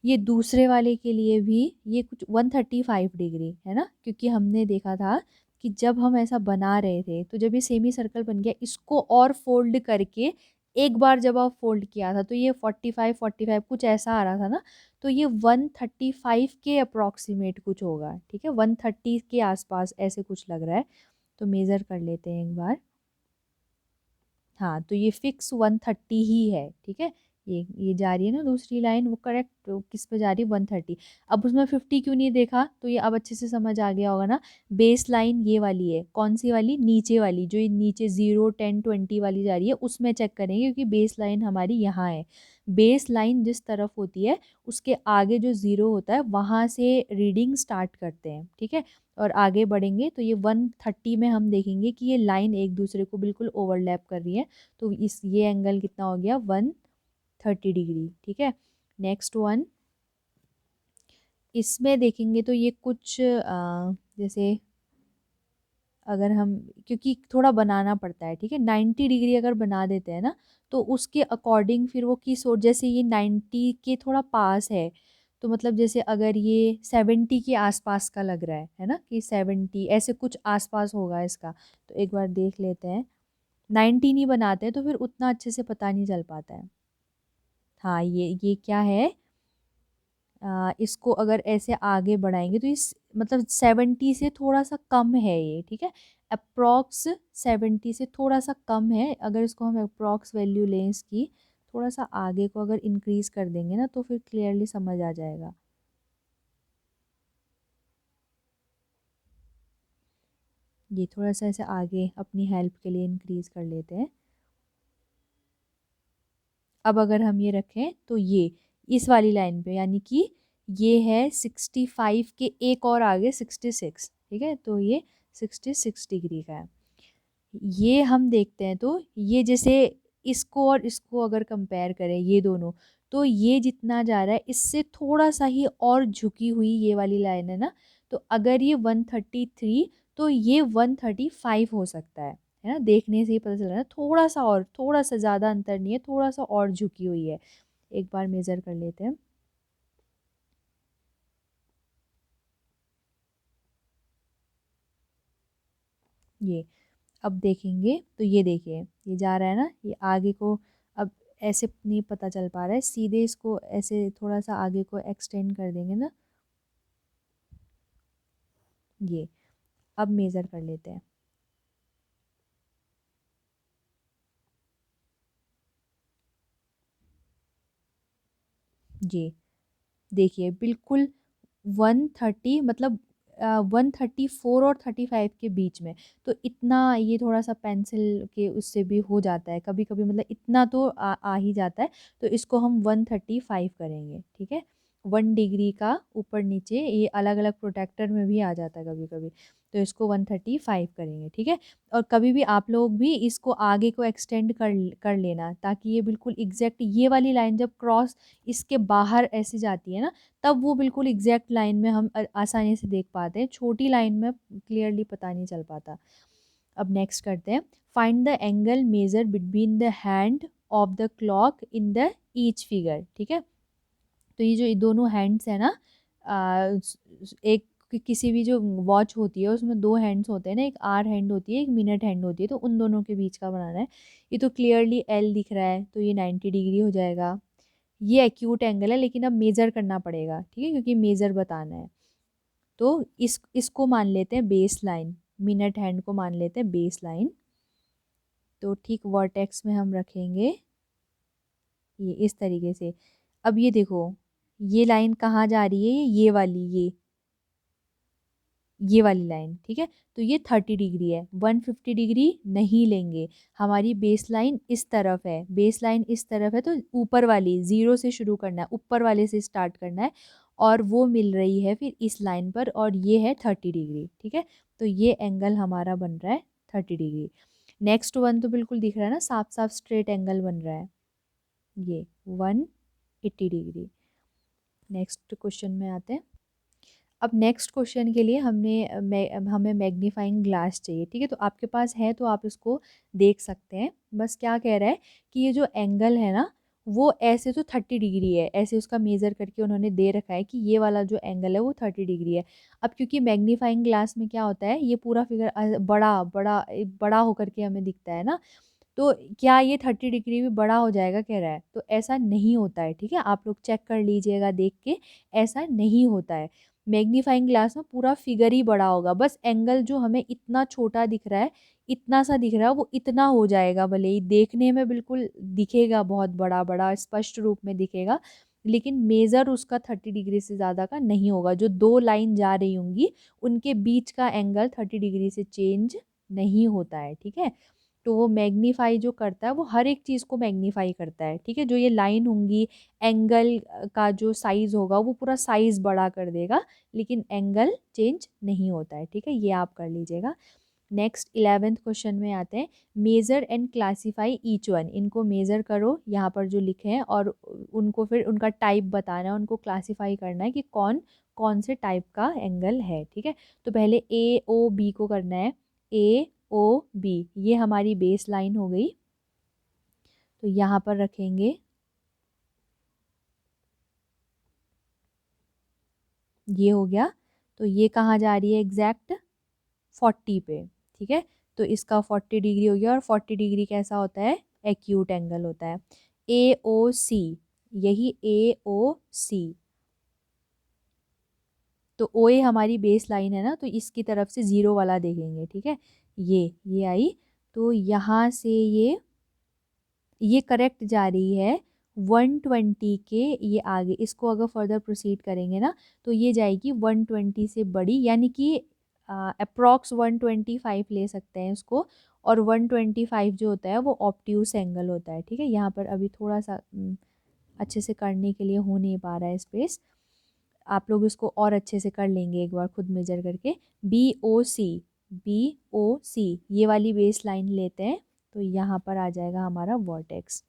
ये दूसरे वाले के लिए भी ये कुछ 135 डिग्री है ना, क्योंकि हमने देखा था कि जब हम ऐसा बना रहे थे, तो जब ये सेमी सर्कल बन गया, इसको और फोल्ड करके एक बार जब आप फोल्ड किया था, तो ये 45 कुछ ऐसा आ रहा था ना। तो ये 135 के अप्रॉक्सीमेट कुछ होगा, ठीक है, 130 के आसपास ऐसे कुछ लग रहा है। तो मेज़र कर लेते हैं एक बार। हाँ, तो ये फिक्स 130 ही है, ठीक है। ये जा रही है ना दूसरी लाइन, वो करेक्ट किस पे जा रही है, 130। अब उसमें 50 क्यों नहीं देखा, तो ये अब अच्छे से समझ आ गया होगा ना। बेस लाइन ये वाली है, कौन सी वाली, नीचे वाली, जो ये नीचे 0 10 20 वाली जा रही है, उसमें चेक करेंगे, क्योंकि बेस लाइन हमारी यहाँ है। बेस लाइन जिस तरफ होती है, उसके आगे जो 0 होता है, वहाँ से रीडिंग स्टार्ट करते हैं, ठीक है। और आगे बढ़ेंगे तो ये 130 में हम देखेंगे कि ये लाइन एक दूसरे को बिल्कुल ओवरलैप कर रही है। तो इस ये एंगल कितना हो गया, 130 डिग्री, ठीक है। नेक्स्ट वन, इसमें देखेंगे तो ये कुछ जैसे अगर हम, क्योंकि थोड़ा बनाना पड़ता है, ठीक है, 90 डिग्री अगर बना देते हैं ना, तो उसके अकॉर्डिंग फिर वो किस ओर, जैसे ये 90 के थोड़ा पास है, तो मतलब जैसे अगर ये 70 के आसपास का लग रहा है ना, कि 70 ऐसे कुछ आसपास होगा इसका। तो एक बार देख लेते हैं, 90 नहीं बनाते हैं तो फिर उतना अच्छे से पता नहीं चल पाता है। हाँ, ये क्या है, इसको अगर ऐसे आगे बढ़ाएंगे तो इस मतलब 70 से थोड़ा सा कम है ये, ठीक है। अप्रॉक्स 70 से थोड़ा सा कम है, अगर इसको हम अप्रॉक्स वैल्यू लें इसकी, थोड़ा सा आगे को अगर इंक्रीज कर देंगे ना, तो फिर क्लियरली समझ आ जाएगा। ये थोड़ा सा ऐसे आगे अपनी हेल्प के लिए इंक्रीज कर लेते हैं। अब अगर हम ये रखें तो ये इस वाली लाइन पे, यानी कि ये है 65 के एक और आगे 66, ठीक है। तो ये 66 डिग्री का है। ये हम देखते हैं, तो ये जैसे इसको और इसको अगर कंपेयर करें ये दोनों, तो ये जितना जा रहा है इससे थोड़ा सा ही और झुकी हुई ये वाली लाइन है ना। तो अगर ये 133, तो ये 135 हो सकता है ना, देखने से ही पता चल रहा है, थोड़ा सा और, थोड़ा सा ज़्यादा अंतर नहीं है, थोड़ा सा और झुकी हुई है। एक बार मेज़र कर लेते हैं। ये अब देखेंगे तो ये देखिए, ये जा रहा है ना, ये आगे को अब ऐसे नहीं पता चल पा रहा है, सीधे इसको ऐसे थोड़ा सा आगे को एक्सटेंड कर देंगे ना। ये अब मेज़र कर लेते हैं। जी, देखिए बिल्कुल 130, मतलब 134 और 35 के बीच में। तो इतना ये थोड़ा सा पेंसिल के उससे भी हो जाता है कभी कभी, मतलब इतना तो आ ही जाता है। तो इसको हम 135 करेंगे, ठीक है। 1 डिग्री का ऊपर नीचे ये अलग अलग प्रोटेक्टर में भी आ जाता है कभी कभी। तो इसको 135 करेंगे, ठीक है। और कभी भी आप लोग भी इसको आगे को एक्सटेंड कर कर लेना, ताकि ये बिल्कुल एग्जैक्ट ये वाली लाइन जब क्रॉस इसके बाहर ऐसे जाती है ना, तब वो बिल्कुल एग्जैक्ट लाइन में हम आसानी से देख पाते हैं, छोटी लाइन में क्लियरली पता नहीं चल पाता। अब नेक्स्ट करते हैं, find the angle measure between the hand of the clock in the each figure, ठीक है। तो ये जो ये दोनों हैंड्स है ना, एक कि किसी भी जो वॉच होती है उसमें दो हैंड्स होते हैं ना, एक आवर हैंड होती है, एक मिनट हैंड होती है, तो उन दोनों के बीच का बनाना है। ये तो क्लियरली एल दिख रहा है, तो ये 90 डिग्री हो जाएगा। ये एक्यूट एंगल है, लेकिन अब मेज़र करना पड़ेगा, ठीक है, क्योंकि मेज़र बताना है। तो इसको मान लेते हैं बेस लाइन, मिनट हैंड को मान लेते हैं बेस लाइन। तो ठीक वर्टेक्स में हम रखेंगे ये इस तरीके से। अब ये देखो, ये लाइन कहाँ जा रही है, ये वाली, ये वाली लाइन, ठीक है। तो ये 30 डिग्री है, 150 डिग्री नहीं लेंगे। हमारी बेस लाइन इस तरफ है, बेस लाइन इस तरफ है, तो ऊपर वाली जीरो से शुरू करना है, ऊपर वाले से स्टार्ट करना है, और वो मिल रही है फिर इस लाइन पर, और ये है 30 डिग्री, ठीक है। तो ये एंगल हमारा बन रहा है 30 डिग्री। नेक्स्ट वन तो बिल्कुल दिख रहा है ना, साफ साफ स्ट्रेट एंगल बन रहा है, ये 180 डिग्री। नेक्स्ट क्वेश्चन में आते हैं। अब नेक्स्ट क्वेश्चन के लिए हमें मैग्नीफाइंग ग्लास चाहिए, ठीक है। तो आपके पास है तो आप इसको देख सकते हैं। बस क्या कह रहा है कि ये जो एंगल है ना, वो ऐसे तो 30 डिग्री है, ऐसे उसका मेज़र करके उन्होंने दे रखा है कि ये वाला जो एंगल है वो 30 डिग्री है। अब क्योंकि मैग्नीफाइंग ग्लास में क्या होता है, ये पूरा फिगर बड़ा बड़ा बड़ा होकर के हमें दिखता है ना, तो क्या ये 30 डिग्री भी बड़ा हो जाएगा कह रहा है, तो ऐसा नहीं होता है, ठीक है। आप लोग चेक कर लीजिएगा देख के, ऐसा नहीं होता है। मैग्नीफाइंग ग्लास में पूरा फिगर ही बड़ा होगा, बस एंगल जो हमें इतना छोटा दिख रहा है, इतना सा दिख रहा है, वो इतना हो जाएगा, भले ही देखने में बिल्कुल दिखेगा बहुत बड़ा बड़ा स्पष्ट रूप में दिखेगा, लेकिन मेज़र उसका 30 डिग्री से ज़्यादा का नहीं होगा। जो दो लाइन जा रही होंगी उनके बीच का एंगल 30 डिग्री से चेंज नहीं होता है, ठीक है। तो वो मैग्नीफाई जो करता है वो हर एक चीज़ को मैग्नीफाई करता है, ठीक है। जो ये लाइन होंगी, एंगल का जो साइज़ होगा वो पूरा साइज़ बड़ा कर देगा, लेकिन एंगल चेंज नहीं होता है, ठीक है। ये आप कर लीजिएगा। नेक्स्ट 11th क्वेश्चन में आते हैं। Measure and classify each one, इनको मेज़र करो यहाँ पर जो लिखे हैं, और उनको फिर उनका टाइप बताना है, उनको क्लासीफाई करना है कि कौन कौन से टाइप का एंगल है, ठीक है। तो पहले ए ओ बी को करना है। ए ओ बी, ये हमारी बेस लाइन हो गई, तो यहाँ पर रखेंगे, ये हो गया। तो ये कहाँ जा रही है एग्जैक्ट 40 पे, ठीक है। तो इसका 40 डिग्री हो गया, और 40 डिग्री कैसा होता है, एक्यूट एंगल होता है। ए ओ सी, यही ए ओ सी, तो ओ ए हमारी बेस लाइन है ना, तो इसकी तरफ से ज़ीरो वाला देखेंगे, ठीक है। ये आई, तो यहाँ से ये करेक्ट जा रही है 120 के, ये आगे इसको अगर फर्दर प्रोसीड करेंगे ना, तो ये जाएगी 120 से बड़ी, यानी कि अप्रॉक्स 125 ले सकते हैं इसको। और 125 जो होता है वो ऑब्ट्यूस एंगल होता है, ठीक है। यहाँ पर अभी थोड़ा सा अच्छे से करने के लिए हो नहीं पा रहा है स्पेस, आप लोग इसको और अच्छे से कर लेंगे एक बार खुद मेजर करके। बी ओ सी, बी ओ सी, ये वाली बेस लाइन लेते हैं, तो यहाँ पर आ जाएगा हमारा वर्टेक्स,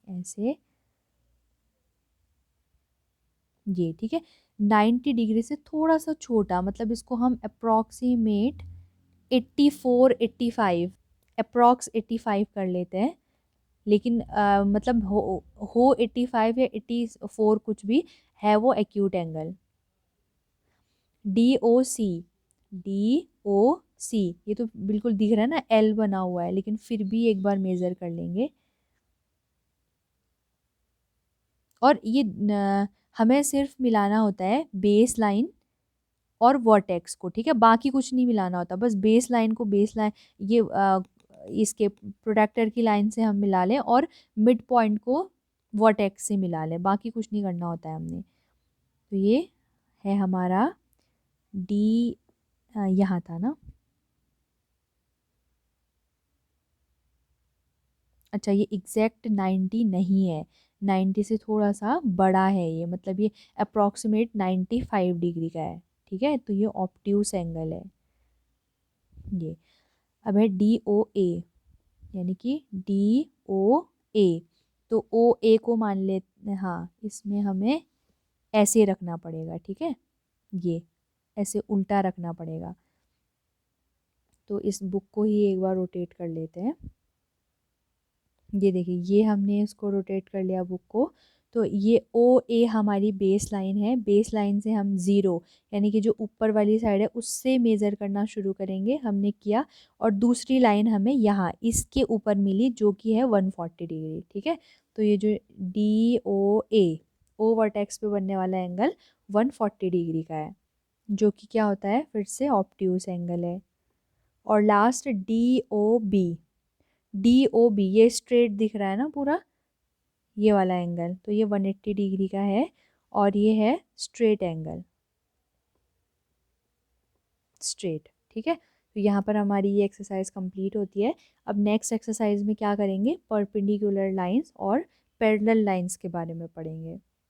ऐसे, ये ठीक है। 90 डिग्री से थोड़ा सा छोटा, मतलब इसको हम अप्रॉक्सीमेट 84 85, अप्रॉक्स 85 कर लेते हैं, लेकिन मतलब हो 85 या 84 कुछ भी है, वो एक्यूट एंगल। डी ओ सी, डी ओ सी, ये तो बिल्कुल दिख रहा है ना, एल बना हुआ है, लेकिन फिर भी एक बार मेज़र कर लेंगे। और ये हमें सिर्फ मिलाना होता है बेस लाइन और वर्टेक्स को, ठीक है, बाकी कुछ नहीं मिलाना होता, बस बेस लाइन को, बेस लाइन ये इसके प्रोटेक्टर की लाइन से हम मिला लें, और मिड पॉइंट को वर्टेक्स से मिला लें, बाकी कुछ नहीं करना होता है हमने। तो ये है हमारा डी, यहाँ था ना, अच्छा ये एग्जैक्ट 90 नहीं है, 90 से थोड़ा सा बड़ा है ये, मतलब ये अप्रॉक्सीमेट 95 डिग्री का है, ठीक है। तो ये ऑब्ट्यूस एंगल है ये। अब है डी ओ ए, यानी कि डी ओ ए, तो ओ ए को मान लेते, हाँ इसमें हमें ऐसे रखना पड़ेगा, ठीक है, ये ऐसे उल्टा रखना पड़ेगा। तो इस बुक को ही एक बार रोटेट कर लेते हैं। ये देखिए, ये हमने इसको रोटेट कर लिया बुक को, तो ये ओ ए हमारी बेस लाइन है, बेस लाइन से हम ज़ीरो यानी कि जो ऊपर वाली साइड है उससे मेज़र करना शुरू करेंगे, हमने किया। और दूसरी लाइन हमें यहाँ इसके ऊपर मिली जो कि है 140 डिग्री, ठीक है। तो ये जो डी ओ वर्टेक्स पे बनने वाला एंगल 140 डिग्री का है, जो कि क्या होता है फिर से ऑब्ट्यूस एंगल है। और लास्ट डी ओ बी ये स्ट्रेट दिख रहा है ना पूरा, ये वाला एंगल, तो ये 180 डिग्री का है और ये है स्ट्रेट एंगल, स्ट्रेट, ठीक है। तो यहाँ पर हमारी ये एक्सरसाइज कंप्लीट होती है। अब नेक्स्ट एक्सरसाइज में क्या करेंगे, परपेंडिकुलर लाइंस और पैरेलल लाइंस के बारे में पढ़ेंगे।